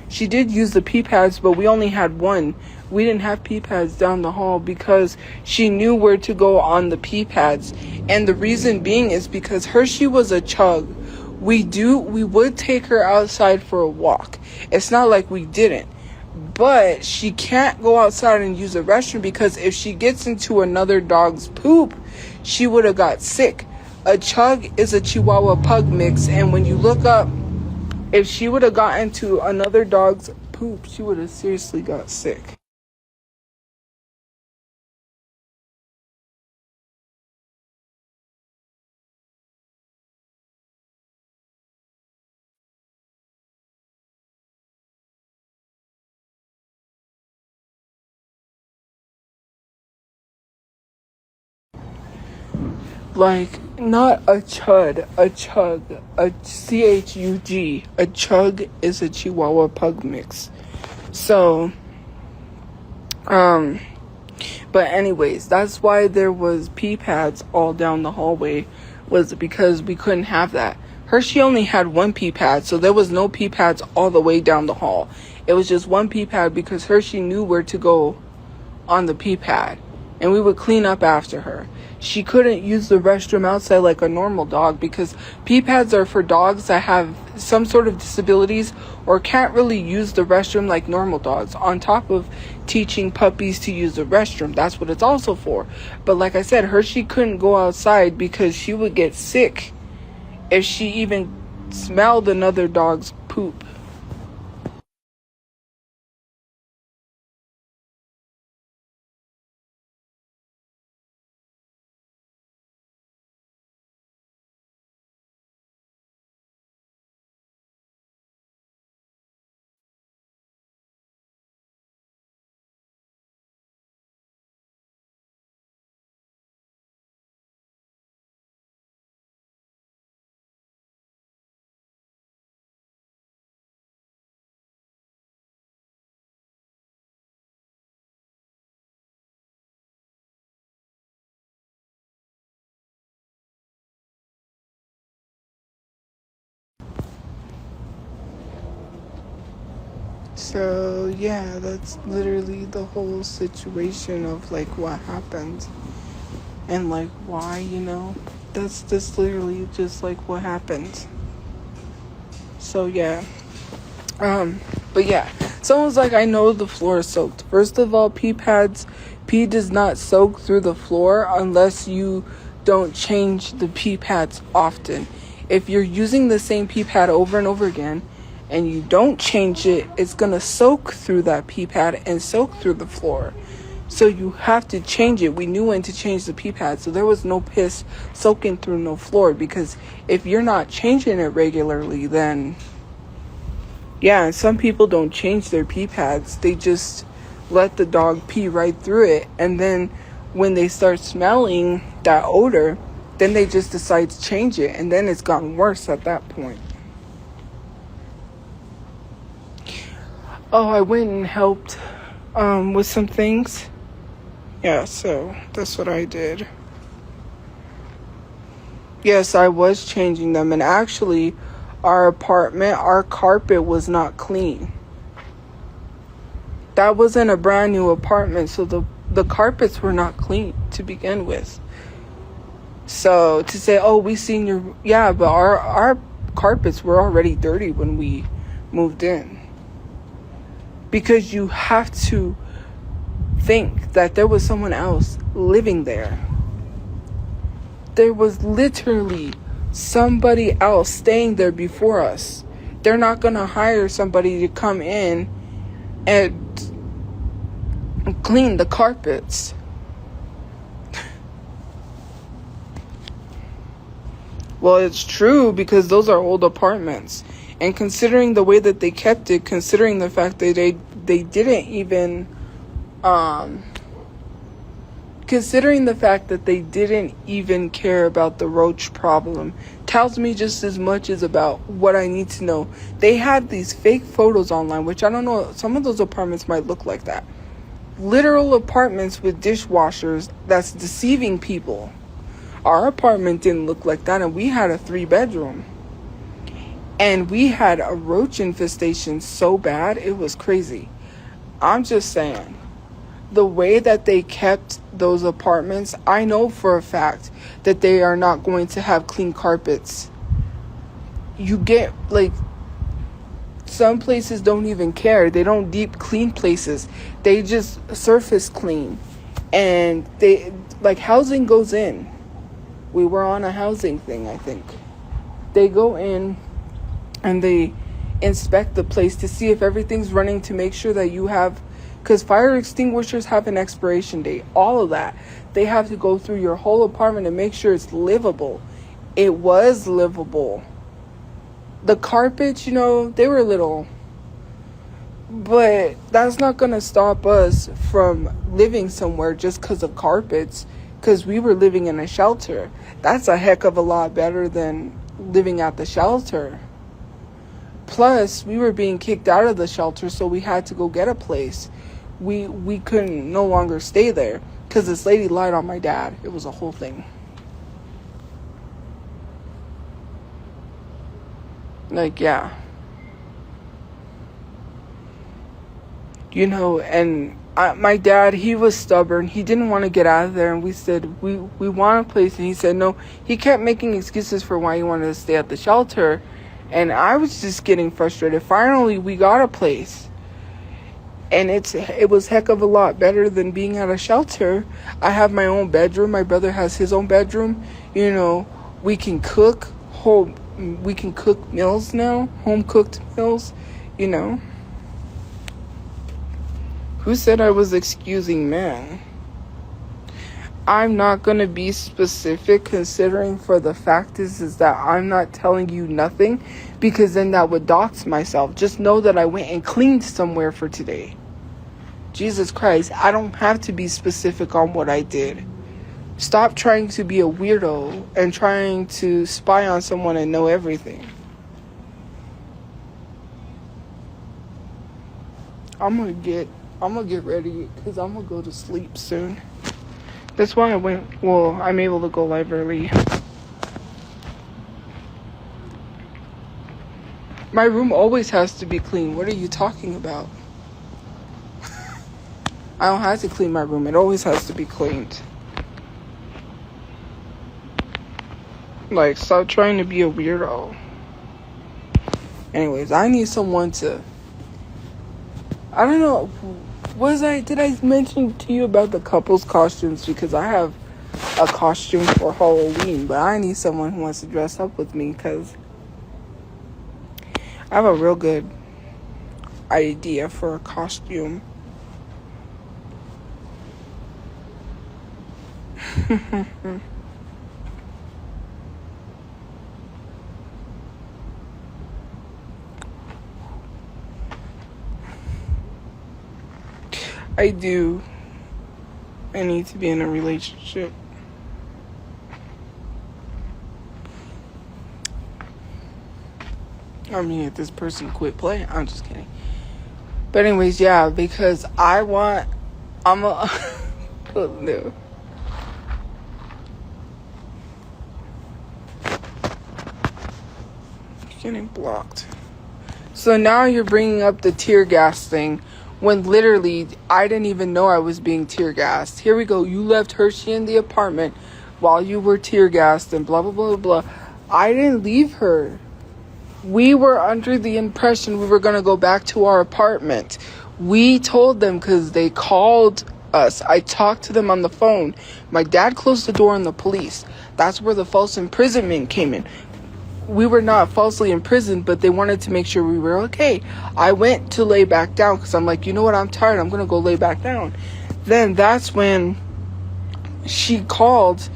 She did use the pee pads, but we only had one. We didn't have pee pads down the hall because she knew where to go on the pee pads, and the reason being is because Hershey was a chug. We would take her outside for a walk. It's not like we didn't. But she can't go outside and use the restroom because if she gets into another dog's poop, she would have got sick. A chug is a Chihuahua pug mix, and when you look up, if she would have gotten into another dog's poop, she would have seriously got sick. Like, not a chud, a chug, a CHUG. A chug is a Chihuahua pug mix. So, um, but anyways, that's why there was pee pads all down the hallway, was because we couldn't have that. Hershey only had one pee pad, so there was no pee pads all the way down the hall. It was just one pee pad because Hershey knew where to go on the pee pad, and we would clean up after her. She couldn't use the restroom outside like a normal dog because pee pads are for dogs that have some sort of disabilities or can't really use the restroom like normal dogs, on top of teaching puppies to use the restroom. That's what it's also for. But like I said, Hershey couldn't go outside because she would get sick if she even smelled another dog's poop. So yeah, that's literally the whole situation of like what happened and like why, that's literally just like what happened. So yeah. But yeah, someone's like, I know the floor is soaked. First of all, pee does not soak through the floor unless you don't change the pee pads often. If you're using the same pee pad over and over again and you don't change it, it's gonna soak through that pee pad and soak through the floor. So you have to change it. We knew when to change the pee pad, so there was no piss soaking through no floor, because if you're not changing it regularly, then yeah, and some people don't change their pee pads. They just let the dog pee right through it. And then when they start smelling that odor, then they just decide to change it. And then it's gotten worse at that point. Oh, I went and helped with some things. Yeah, so that's what I did. Yes, I was changing them. And actually, our apartment, our carpet was not clean. That wasn't a brand new apartment, so the carpets were not clean to begin with. So to say, oh, we seen your, yeah, but our carpets were already dirty when we moved in. Because you have to think that there was someone else living there. There was literally somebody else staying there before us. They're not going to hire somebody to come in and clean the carpets. Well, it's true, because those are old apartments. And considering the way that they kept it, considering the fact that they didn't even considering the fact that they didn't even care about the roach problem, tells me just as much as about what I need to know. They had these fake photos online, which I don't know, some of those apartments might look like that. Literal apartments with dishwashers that's deceiving people. Our apartment didn't look like that, and we had a 3-bedroom. And we had a roach infestation so bad, it was crazy. I'm just saying, the way that they kept those apartments, I know for a fact that they are not going to have clean carpets. You get, like, some places don't even care. They don't deep clean places. They just surface clean. And they, like, housing goes in. We were on a housing thing, I think. They go in and they inspect the place to see if everything's running, to make sure that you have, because fire extinguishers have an expiration date, all of that. They have to go through your whole apartment and make sure it's livable. It was livable. The carpets, they were little. But that's not going to stop us from living somewhere just because of carpets, because we were living in a shelter. That's a heck of a lot better than living at the shelter. Plus, we were being kicked out of the shelter, so we had to go get a place. We couldn't no longer stay there because this lady lied on my dad. It was a whole thing. Like, yeah. And my dad, he was stubborn. He didn't want to get out of there, and we said, we want a place, and he said no. He kept making excuses for why he wanted to stay at the shelter, and I was just getting frustrated. Finally, we got a place. And it was heck of a lot better than being at a shelter. I have my own bedroom. My brother has his own bedroom. We can cook we can cook meals now, home cooked meals. Who said I was excusing men? I'm not going to be specific, considering for the fact is that I'm not telling you nothing, because then that would dox myself. Just know that I went and cleaned somewhere for today. Jesus Christ, I don't have to be specific on what I did. Stop trying to be a weirdo and trying to spy on someone and know everything. I'm gonna get ready because I'm gonna go to sleep soon. That's why I'm able to go live early. My room always has to be clean. What are you talking about? I don't have to clean my room. It always has to be cleaned. Like, stop trying to be a weirdo. Anyways, I need someone to... I don't know. Did I mention to you about the couple's costumes? Because I have a costume for Halloween, but I need someone who wants to dress up with me because I have a real good idea for a costume. I do. I need to be in a relationship. I mean, if this person quit playing, I'm just kidding. But anyways, yeah, because I'm a... oh, no. Getting blocked. So now you're bringing up the tear gas thing when literally I didn't even know I was being tear gassed. Here we go. You left Hershey in the apartment while you were tear gassed and blah, blah, blah, blah. I didn't leave her. We were under the impression we were going to go back to our apartment. We told them because they called us. I talked to them on the phone. My dad closed the door on the police. That's where the false imprisonment came in. We were not falsely imprisoned, but they wanted to make sure we were okay. I went to lay back down because I'm like, you know what? I'm tired. I'm going to go lay back down. Then that's when she called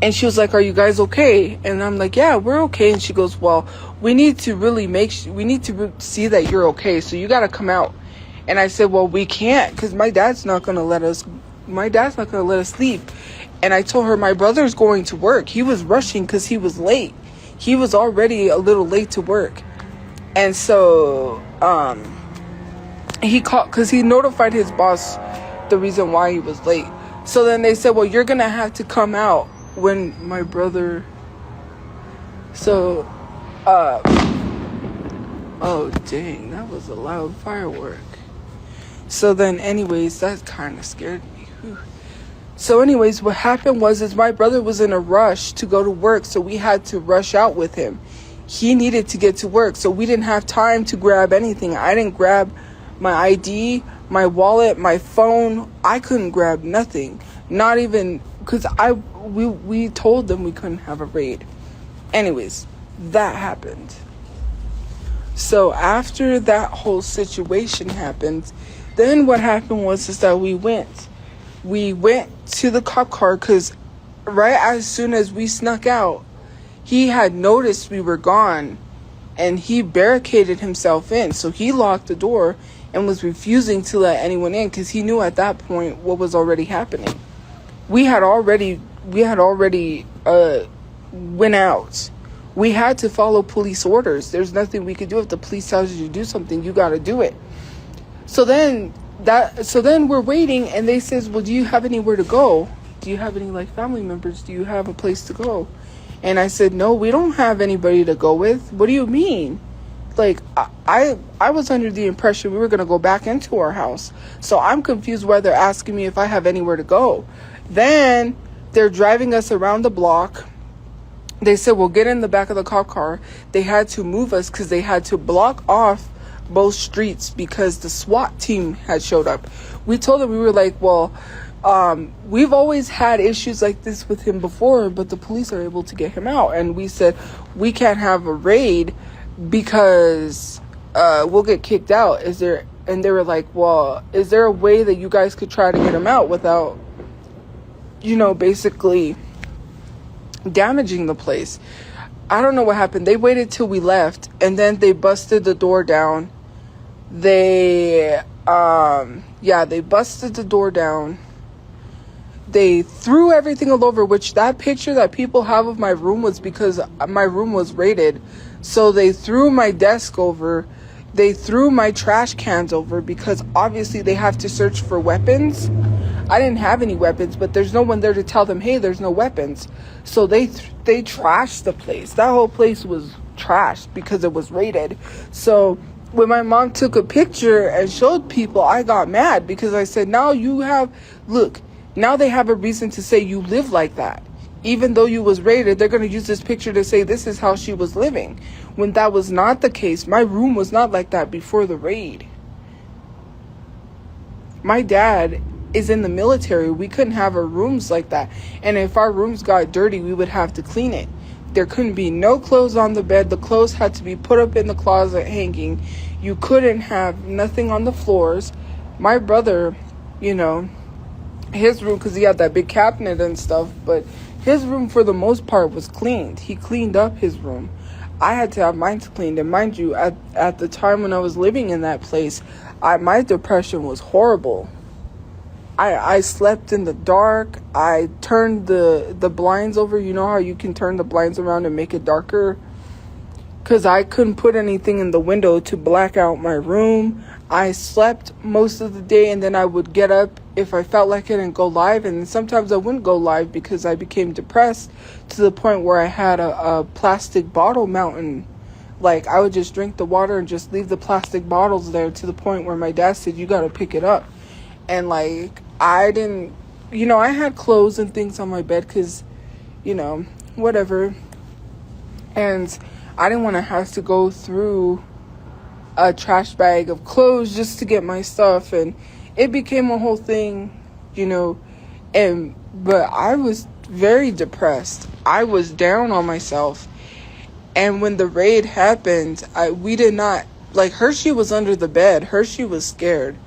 and she was like, are you guys okay? And I'm like, yeah, we're okay. And she goes, well, we need to see that you're okay. So you got to come out. And I said, well, we can't because my dad's not going to let us leave. And I told her my brother's going to work. He was rushing because he was late. He was already a little late to work. And so he called because he notified his boss the reason why he was late. So then they said, well, you're going to have to come out when my brother... So, oh, dang, that was a loud firework. So then anyways, that kind of scared me. Whew. So anyways, what happened was my brother was in a rush to go to work, so we had to rush out with him. He needed to get to work, so we didn't have time to grab anything. I didn't grab my ID, my wallet, my phone. I couldn't grab nothing. Not even, because we told them we couldn't have a raid. Anyways, that happened. So after that whole situation happened, then what happened was that we went to the cop car because right as soon as we snuck out, he had noticed we were gone and he barricaded himself in. So he locked the door and was refusing to let anyone in because he knew at that point what was already happening. We had already went out. We had to follow police orders. There's nothing we could do. If the police tells you to do something, you got to do it. So then we're waiting and they says, well, do you have anywhere to go? Do you have any family members? Do you have a place to go? And I said, no, we don't have anybody to go with. What do you mean? I was under the impression we were going to go back into our house. So I'm confused why they're asking me if I have anywhere to go. Then they're driving us around the block. They said, well, get in the back of the cop car. They had to move us because they had to block off both streets because the SWAT team had showed up. We told them, we were like, well, we've always had issues like this with him before, but the police are able to get him out. And we said, we can't have a raid because we'll get kicked out. And they were like, well, is there a way that you guys could try to get him out without, basically damaging the place? I don't know what happened. They waited till we left and then they busted the door down. They busted the door down. They threw everything all over, which that picture that people have of my room was because my room was raided. So they threw my desk over. They threw my trash cans over because obviously they have to search for weapons. I didn't have any weapons, but there's no one there to tell them, hey, there's no weapons. So they trashed the place. That whole place was trashed because it was raided. So when my mom took a picture and showed people, I got mad because I said, now they have a reason to say you live like that. Even though you was raided, they're going to use this picture to say this is how she was living. When that was not the case. My room was not like that before the raid. My dad is in the military. We couldn't have our rooms like that. And if our rooms got dirty, we would have to clean it. There couldn't be no clothes on the bed. The clothes had to be put up in the closet hanging. You couldn't have nothing on the floors. My brother, his room, because he had that big cabinet and stuff, but his room for the most part was cleaned. He cleaned up his room. I had to have mine cleaned. And mind you, at the time when I was living in that place, my depression was horrible. I slept in the dark. I turned the blinds over. You know how you can turn the blinds around and make it darker? Because I couldn't put anything in the window to black out my room. I slept most of the day, and then I would get up if I felt like it and go live. And sometimes I wouldn't go live because I became depressed to the point where I had a plastic bottle mountain. Like, I would just drink the water and just leave the plastic bottles there to the point where my dad said, you got to pick it up. And, like, I didn't, I had clothes and things on my bed because, whatever. And I didn't want to have to go through a trash bag of clothes just to get my stuff. And it became a whole thing, but I was very depressed. I was down on myself. And when the raid happened, we did not, like, Hershey was under the bed. Hershey was scared.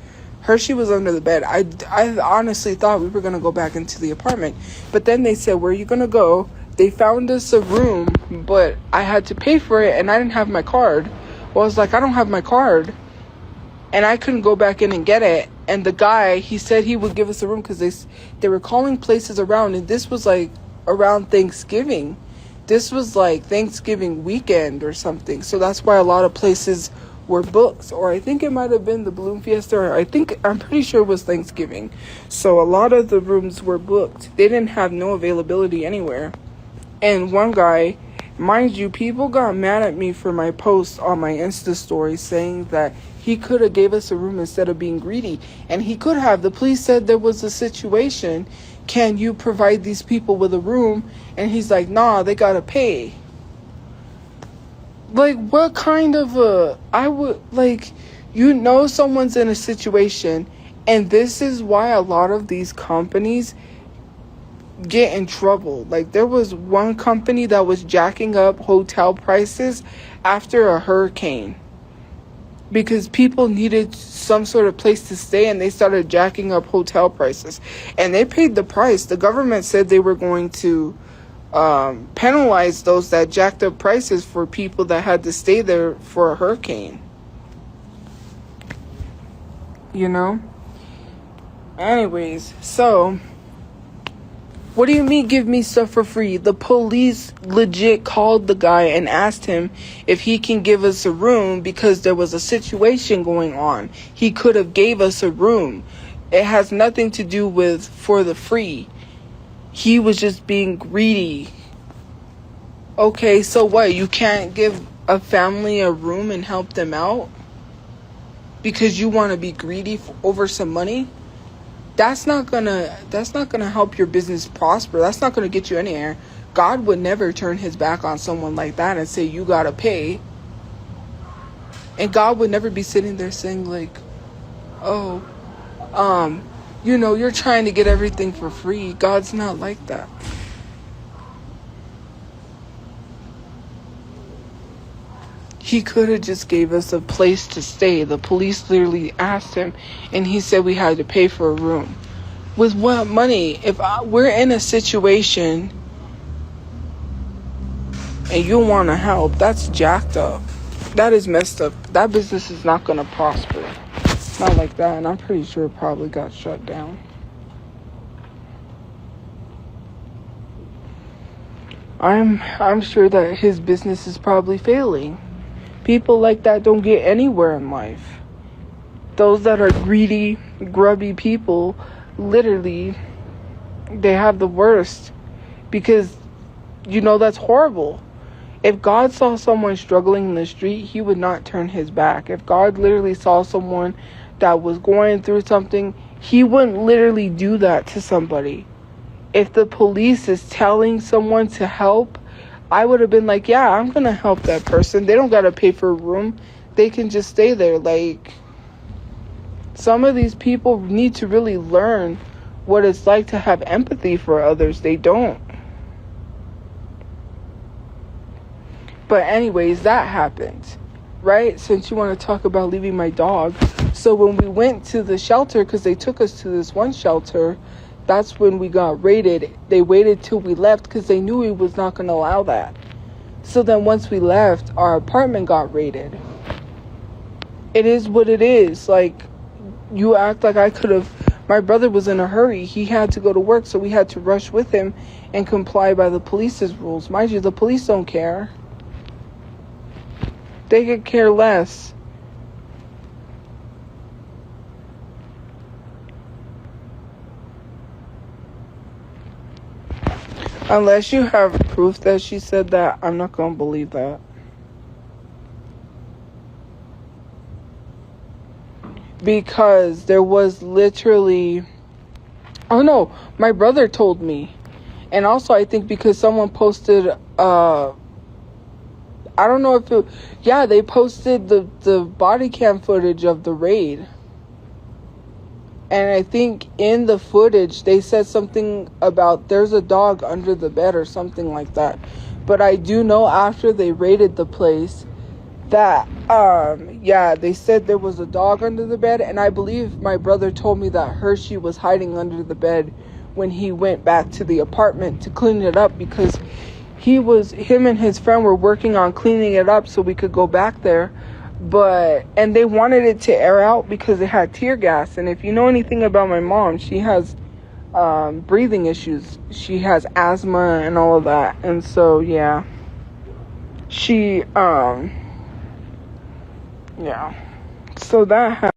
Hershey was under the bed. I honestly thought we were going to go back into the apartment. But then they said, where are you going to go? They found us a room, but I had to pay for it, and I didn't have my card. Well, I was like, I don't have my card. And I couldn't go back in and get it. And the guy, he said he would give us a room because they were calling places around. And this was, like, around Thanksgiving. This was, like, Thanksgiving weekend or something. So that's why a lot of places were booked. Or I think it might have been the Balloon Fiesta. Or I'm pretty sure it was Thanksgiving. So a lot of the rooms were booked. They didn't have no availability anywhere. And one guy, mind you, people got mad at me for my post on my Insta story saying that he could have gave us a room instead of being greedy. And he could have. The police said there was a situation. Can you provide these people with a room? And he's like, nah, they gotta pay. Like, what kind of someone's in a situation, and this is why a lot of these companies get in trouble. Like, there was one company that was jacking up hotel prices after a hurricane because people needed some sort of place to stay, and they started jacking up hotel prices, and they paid the price. The government said they were going to penalize those that jacked up prices for people that had to stay there for a hurricane. Anyways, so what do you mean give me stuff for free? The police legit called the guy and asked him if he can give us a room because there was a situation going on. He could have gave us a room. It has nothing to do with for the free. He was just being greedy. Okay, so what? You can't give a family a room and help them out because you want to be greedy over some money? That's not gonna help your business prosper. That's not gonna get you anywhere. God would never turn his back on someone like that and say you gotta pay. And God would never be sitting there saying like, oh, you're trying to get everything for free. God's not like that. He could have just gave us a place to stay. The police literally asked him, and he said we had to pay for a room. With what money? If we're in a situation and you want to help, that's jacked up. That is messed up. That business is not going to prosper. Not like that, and I'm pretty sure it probably got shut down. I'm sure that his business is probably failing. People like that don't get anywhere in life. Those that are greedy, grubby people literally, they have the worst. Because, that's horrible. If God saw someone struggling in the street, he would not turn his back. If God literally saw someone that was going through something, he wouldn't literally do that to somebody. If the police is telling someone to help, I would have been like, yeah, I'm going to help that person. They don't got to pay for a room. They can just stay there. Like, some of these people need to really learn what it's like to have empathy for others. They don't. But anyways, that happened, right? Since you want to talk about leaving my dog. So when we went to the shelter, because they took us to this one shelter, that's when we got raided. They waited till we left because they knew we was not going to allow that. So then once we left, our apartment got raided. It is what it is. Like, you act like I could have... My brother was in a hurry. He had to go to work, so we had to rush with him and comply by the police's rules. Mind you, the police don't care. They could care less. Unless you have proof that she said that, I'm not going to believe that. Because there was literally... Oh no, my brother told me. And also I think because someone posted... I don't know if it... Yeah, they posted the body cam footage of the raid. And I think in the footage, they said something about there's a dog under the bed or something like that. But I do know after they raided the place that, they said there was a dog under the bed. And I believe my brother told me that Hershey was hiding under the bed when he went back to the apartment to clean it up, because him and his friend were working on cleaning it up so we could go back there. And they wanted it to air out because it had tear gas. And if you know anything about my mom, she has breathing issues. She has asthma and all of that. And so, yeah. So that happened.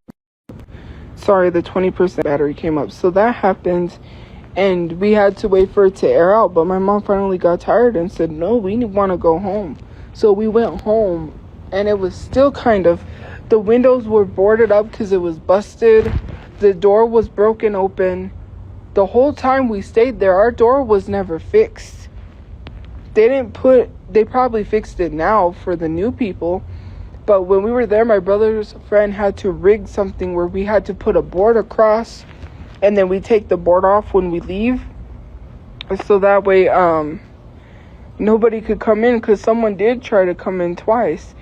Sorry, the 20% battery came up. So that happened. And we had to wait for it to air out. But my mom finally got tired and said, no, we want to go home. So we went home. And it was still the windows were boarded up because it was busted. The door was broken open. The whole time we stayed there, our door was never fixed. They probably fixed it now for the new people. But when we were there, my brother's friend had to rig something where we had to put a board across. And then we take the board off when we leave. So that way, nobody could come in, because someone did try to come in twice.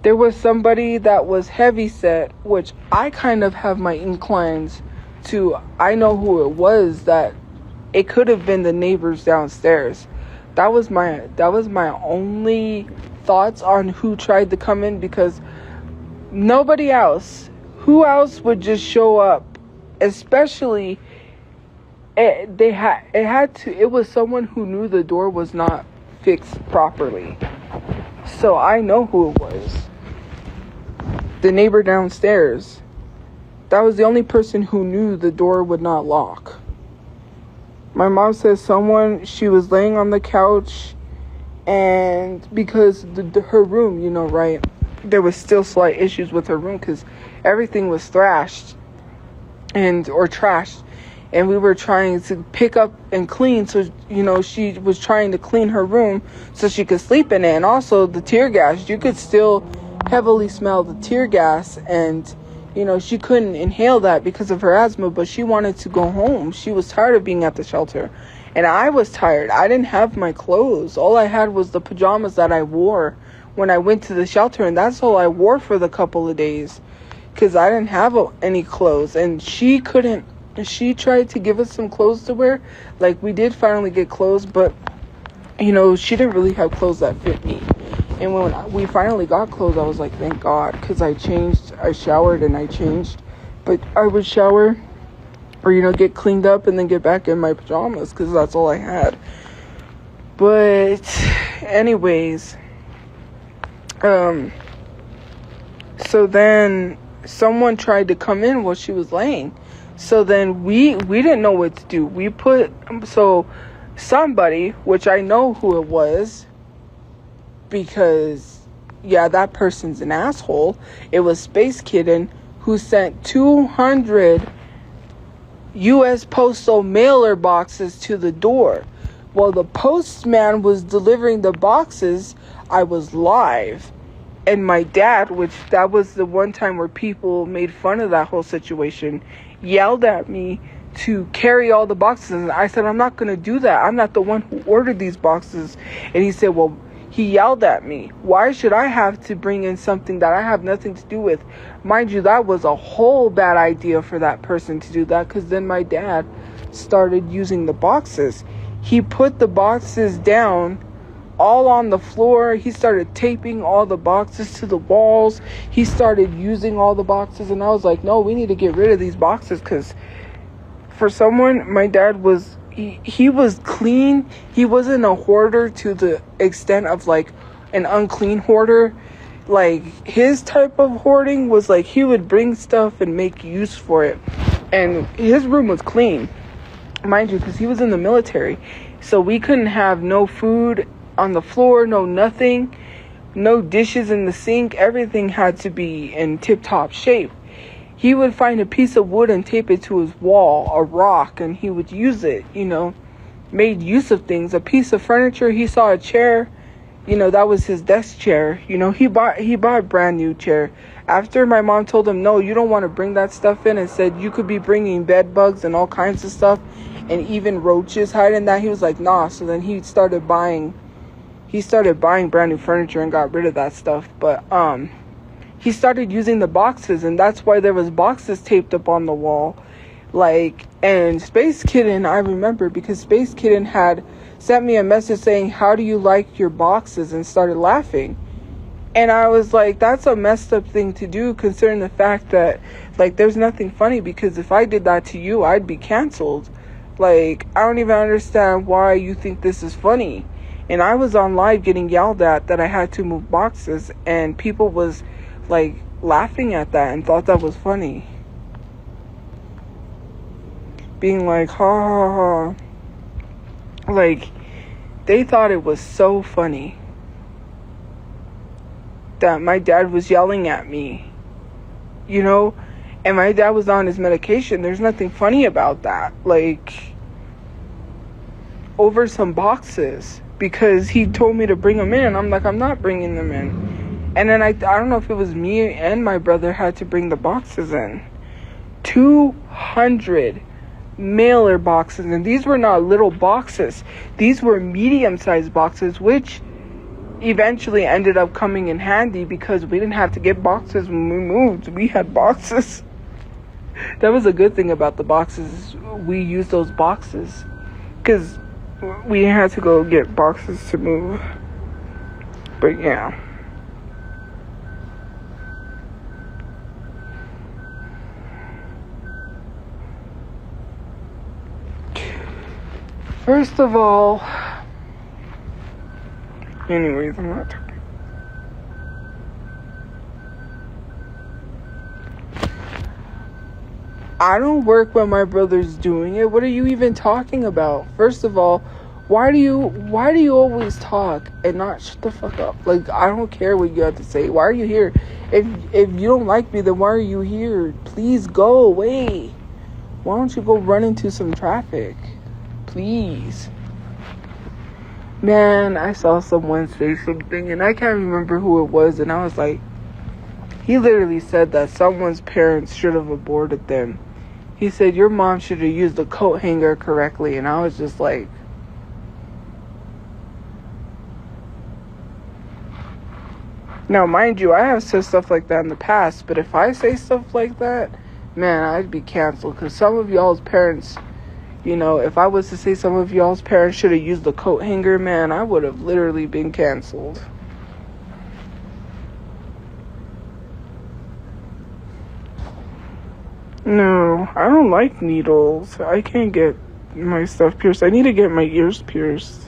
There was somebody that was heavy set, which I kind of have my inclines to. I know who it was. That it could have been the neighbors downstairs. That was my only thoughts on who tried to come in, because nobody else. Who else would just show up? Especially, it was someone who knew the door was not fixed properly. So I know who it was. The neighbor downstairs. That was the only person who knew the door would not lock. My mom says she was laying on the couch, and because her room, right, there was still slight issues with her room because everything was trashed, and we were trying to pick up and clean. So, she was trying to clean her room so she could sleep in it. And also the tear gas, you could still heavily smell the tear gas. And, she couldn't inhale that because of her asthma, but she wanted to go home. She was tired of being at the shelter. And I was tired. I didn't have my clothes. All I had was the pajamas that I wore when I went to the shelter. And that's all I wore for the couple of days, because I didn't have any clothes. And she tried to give us some clothes to wear. Like, we did finally get clothes, but, she didn't really have clothes that fit me. And when we finally got clothes, I was like, thank God, because I showered and I changed. But I would shower or, get cleaned up and then get back in my pajamas, because that's all I had. But anyways, so then someone tried to come in while she was laying. So then we didn't know what to do. We put, so somebody, which I know who it was, because yeah, that person's an asshole. It was Space Kitten, who sent 200 U.S. postal mailer boxes to the door. While the postman was delivering the boxes, I was live. And my dad, which that was the one time where people made fun of that whole situation, yelled at me to carry all the boxes. And I said, I'm not going to do that. I'm not the one who ordered these boxes. And he said, well, he yelled at me. Why should I have to bring in something that I have nothing to do with? Mind you, that was a whole bad idea for that person to do that, because then my dad started using the boxes. He put the boxes down all on the floor. He started taping all the boxes to the walls. He started using all the boxes, and I was like, no, we need to get rid of these boxes, because for someone, my dad was, he was clean. He wasn't a hoarder to the extent of like an unclean hoarder. Like, his type of hoarding was like he would bring stuff and make use for it, and his room was clean, mind you, because he was in the military. So we couldn't have no food on the floor, no nothing, no dishes in the sink. Everything had to be in tip-top shape. He would find a piece of wood and tape it to his wall, a rock, and he would use it, made use of things. A piece of furniture, he saw a chair, that was his desk chair. He bought a brand new chair. After my mom told him, no, you don't want to bring that stuff in, and said you could be bringing bed bugs and all kinds of stuff, and even roaches hiding that, he was like, nah. So then he started buying brand new furniture and got rid of that stuff. But he started using the boxes, and that's why there was boxes taped up on the wall. And Space Kitten, I remember, because Space Kitten had sent me a message saying, how do you like your boxes, and started laughing. And I was like, that's a messed up thing to do, considering the fact that, there's nothing funny, because if I did that to you, I'd be canceled. I don't even understand why you think this is funny. And I was on live getting yelled at that I had to move boxes, and people was laughing at that and thought that was funny. Being like, ha ha ha. They thought it was so funny that my dad was yelling at me, and my dad was on his medication. There's nothing funny about that. Over some boxes, because he told me to bring them in. I'm like, I'm not bringing them in. And then I don't know if it was me and my brother had to bring the boxes in. 200 mailer boxes, and these were not little boxes. These were medium-sized boxes, which eventually ended up coming in handy, because we didn't have to get boxes when we moved. We had boxes. That was a good thing about the boxes. We used those boxes because we had to go get boxes to move. But yeah. First of all, anyways, I'm not talking. I don't work when my brother's doing it. What are you even talking about? First of all, why do you always talk and not shut the fuck up? I don't care what you have to say. Why are you here? If you don't like me, then why are you here? Please go away. Why don't you go run into some traffic? Please. Man, I saw someone say something, and I can't remember who it was, and I was like, he literally said that someone's parents should have aborted them. He said, your mom should have used the coat hanger correctly, and I was just like, now, mind you, I have said stuff like that in the past, but if I say stuff like that, man, I'd be canceled, because some of y'all's parents, if I was to say some of y'all's parents should have used the coat hanger, man, I would have literally been canceled. No, I don't like needles. I can't get my stuff pierced. I need to get my ears pierced.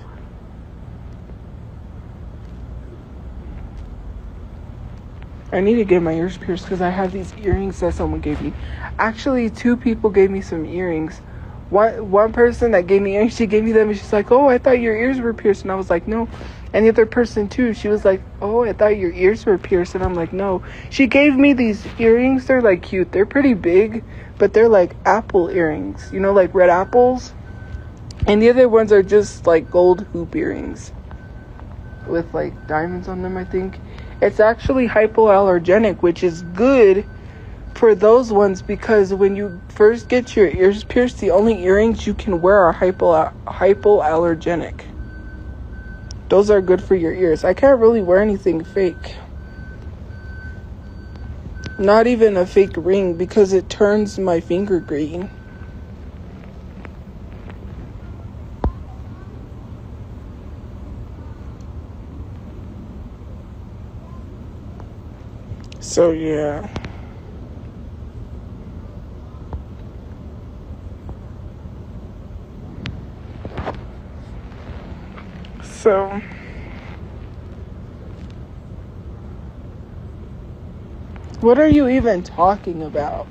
I need to get my ears pierced because I have these earrings that someone gave me. Actually, two people gave me some earrings. One person that gave me earrings, she gave me them and she's like, oh, I thought your ears were pierced. And I was like, no. And the other person too, she was like, oh, I thought your ears were pierced. And I'm like, no. She gave me these earrings. They're like cute. They're pretty big, but they're like apple earrings, you know, like red apples. And the other ones are just like gold hoop earrings with like diamonds on them, I think. It's actually hypoallergenic, which is good for those ones because when you first get your ears pierced, the only earrings you can wear are hypoallergenic. Those are good for your ears. I can't really wear anything fake. Not even a fake ring because it turns my finger green. So yeah. So what are you even talking about?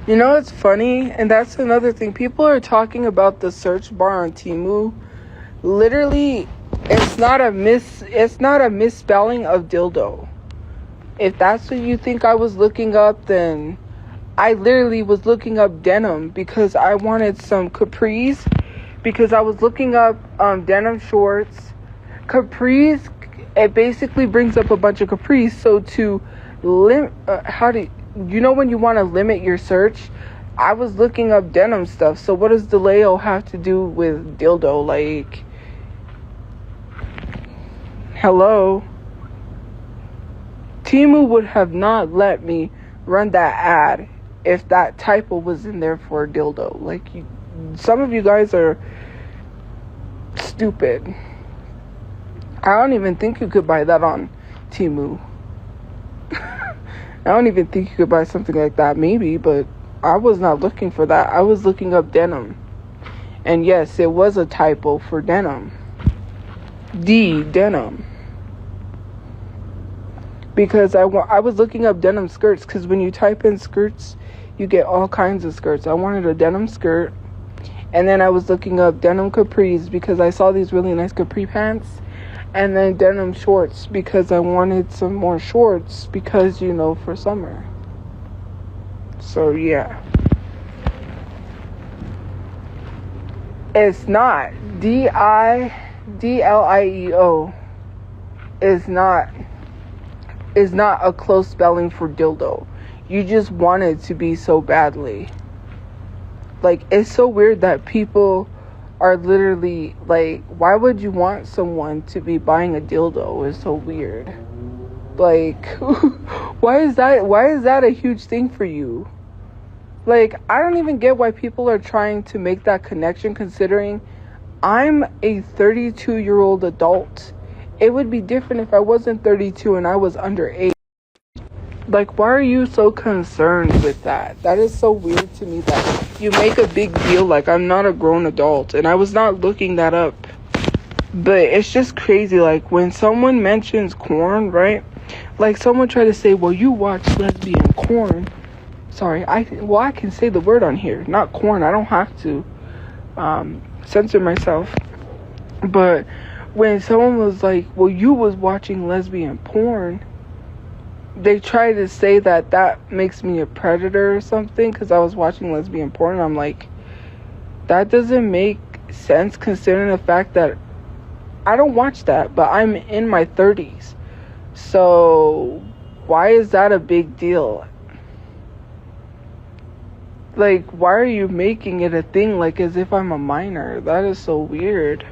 You know, it's funny, and that's another thing. People are talking about the search bar on Temu. Literally, it's not a misspelling of dildo. If that's what you think I was looking up, then I literally was looking up denim because I wanted some capris, because I was looking up denim shorts. Capris, it basically brings up a bunch of capris. So to you know when you want to limit your search, I was looking up denim stuff. So what does DeLeo have to do with dildo? Like, hello? Temu would have not let me run that ad if that typo was in there for a dildo. Like, some of you guys are stupid. I don't even think you could buy that on Temu. I don't even think you could buy something like that. Maybe, but I was not looking for that. I was looking up denim. And yes, it was a typo for denim. Denim. Because I was looking up denim skirts, because when you type in skirts, you get all kinds of skirts. I wanted a denim skirt, and then I was looking up denim capris because I saw these really nice capri pants, and then denim shorts because I wanted some more shorts because, you know, for summer. So yeah. It's not DIDLIEO is not a close spelling for dildo. You just want it to be so badly. Like, it's so weird that people are literally like, why would you want someone to be buying a dildo? It's so weird. Like, why is that a huge thing for you? Like, I don't even get why people are trying to make that connection, considering I'm a 32-year-old adult. It would be different if I wasn't 32 and I was underage. Like, why are you so concerned with that? That is so weird to me that you make a big deal like I'm not a grown adult. And I was not looking that up. But it's just crazy. Like, when someone mentions corn, right? Like, someone tried to say, well, you watch lesbian corn. Sorry, I can say the word on here. Not corn. I don't have to censor myself. But when someone was like, well, you was watching lesbian porn, they try to say that makes me a predator or something because I was watching lesbian porn. And I'm like, that doesn't make sense considering the fact that I don't watch that, but I'm in my 30s. So why is that a big deal? Like, why are you making it a thing like as if I'm a minor? That is so weird.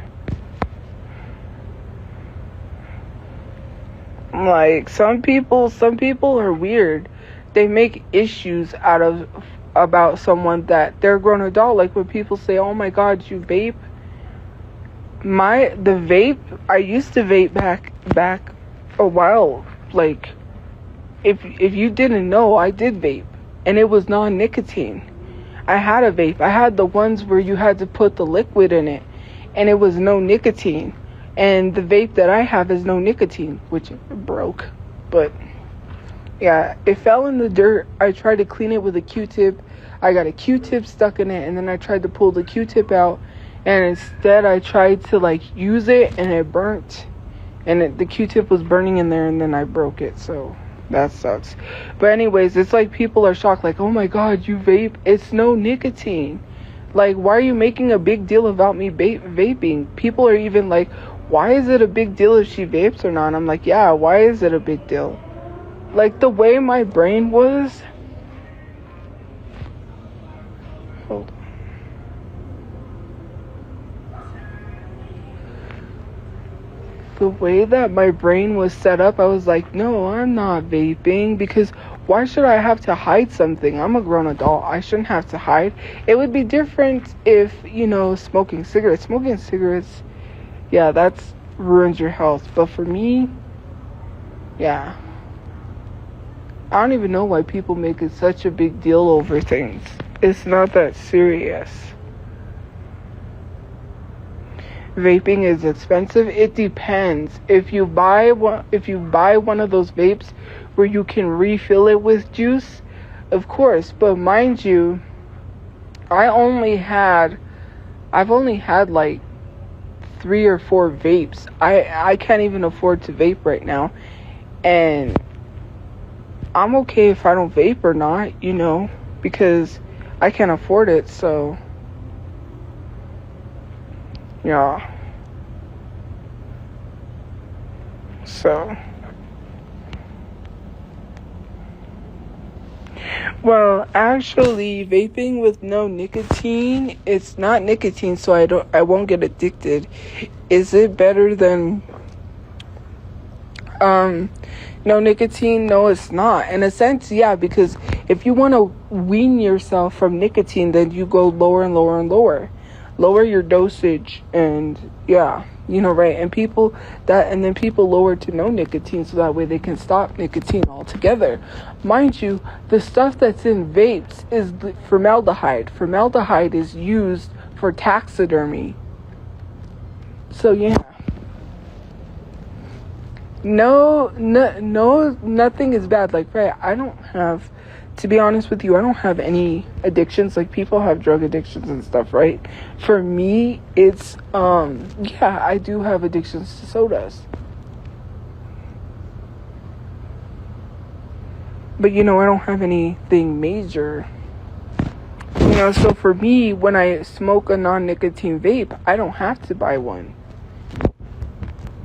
Like, some people are weird. They make issues about someone that they're a grown adult. Like when people say, oh my god, you vape. The vape, I used to vape back a while. Like, if you didn't know, I did vape. And it was non-nicotine. I had a vape. I had the ones where you had to put the liquid in it. And it was no nicotine. And the vape that I have is no nicotine, which broke. But Yeah, it fell in the dirt. I tried to clean it with a Q-tip. I got a Q-tip stuck in it, and then I tried to pull the Q-tip out, and instead I tried to like use it, and it burnt, and the Q-tip was burning in there, and then I broke it. So that sucks. But anyways, it's like people are shocked, like, oh my god, you vape? It's no nicotine. Like, why are you making a big deal about me vaping? People are even like, why is it a big deal if she vapes or not? I'm like, yeah, why is it a big deal? Like, the way my brain was... Hold on. The way that my brain was set up, I was like, no, I'm not vaping, because why should I have to hide something? I'm a grown adult. I shouldn't have to hide. It would be different if, smoking cigarettes. Smoking cigarettes, yeah, that's ruins your health. But for me, yeah. I don't even know why people make it such a big deal over things. It's not that serious. Vaping is expensive. It depends. If you buy one of those vapes where you can refill it with juice, of course. But mind you, I've only had like 3 or 4 vapes. I can't even afford to vape right now, and I'm okay if I don't vape or not, because I can't afford it. So yeah. So, well, actually, vaping with no nicotine, it's not nicotine, so I won't get addicted. Is it better than no nicotine? No, it's not. In a sense, yeah, because if you want to wean yourself from nicotine, then you go lower and lower and lower. Lower your dosage, and yeah, right? And then people lower to no nicotine, so that way they can stop nicotine altogether. Mind you, the stuff that's in vapes is formaldehyde. Formaldehyde is used for taxidermy. So yeah. No, nothing is bad. Like, right, to be honest with you, I don't have any addictions. Like, people have drug addictions and stuff, right? For me, it's, yeah, I do have addictions to sodas. But, I don't have anything major. So for me, when I smoke a non-nicotine vape, I don't have to buy one.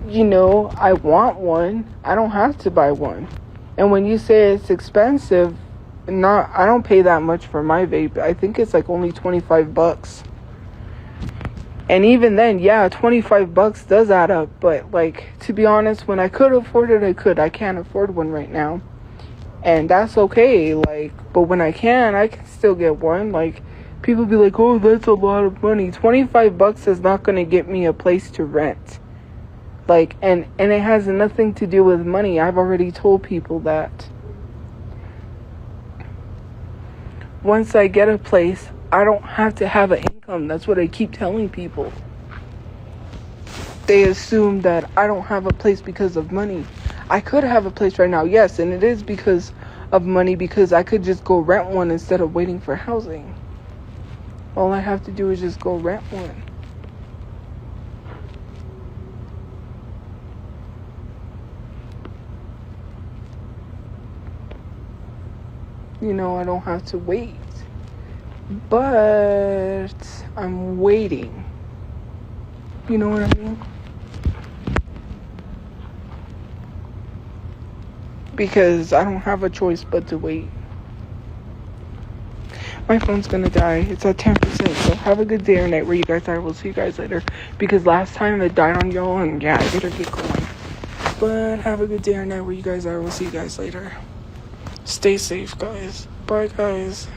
I want one. I don't have to buy one. And when you say it's expensive, I don't pay that much for my vape. I think it's like only $25. And even then, yeah, $25 does add up. But like, to be honest, when I could afford it, I could. I can't afford one right now. And that's okay. Like, but when I can still get one. Like, people be like, oh, that's a lot of money. $25 is not going to get me a place to rent. Like, and it has nothing to do with money. I've already told people that. Once I get a place, I don't have to have an income. That's what I keep telling people. They assume that I don't have a place because of money. I could have a place right now, yes, and it is because of money, because I could just go rent one instead of waiting for housing. All I have to do is just go rent one. I don't have to wait. But I'm waiting. You know what I mean? Because I don't have a choice but to wait. My phone's gonna die. It's at 10%. So have a good day or night where you guys are. We'll see you guys later. Because last time it died on y'all, and yeah, I better get going. But have a good day or night where you guys are. We'll see you guys later. Stay safe, guys. Bye, guys.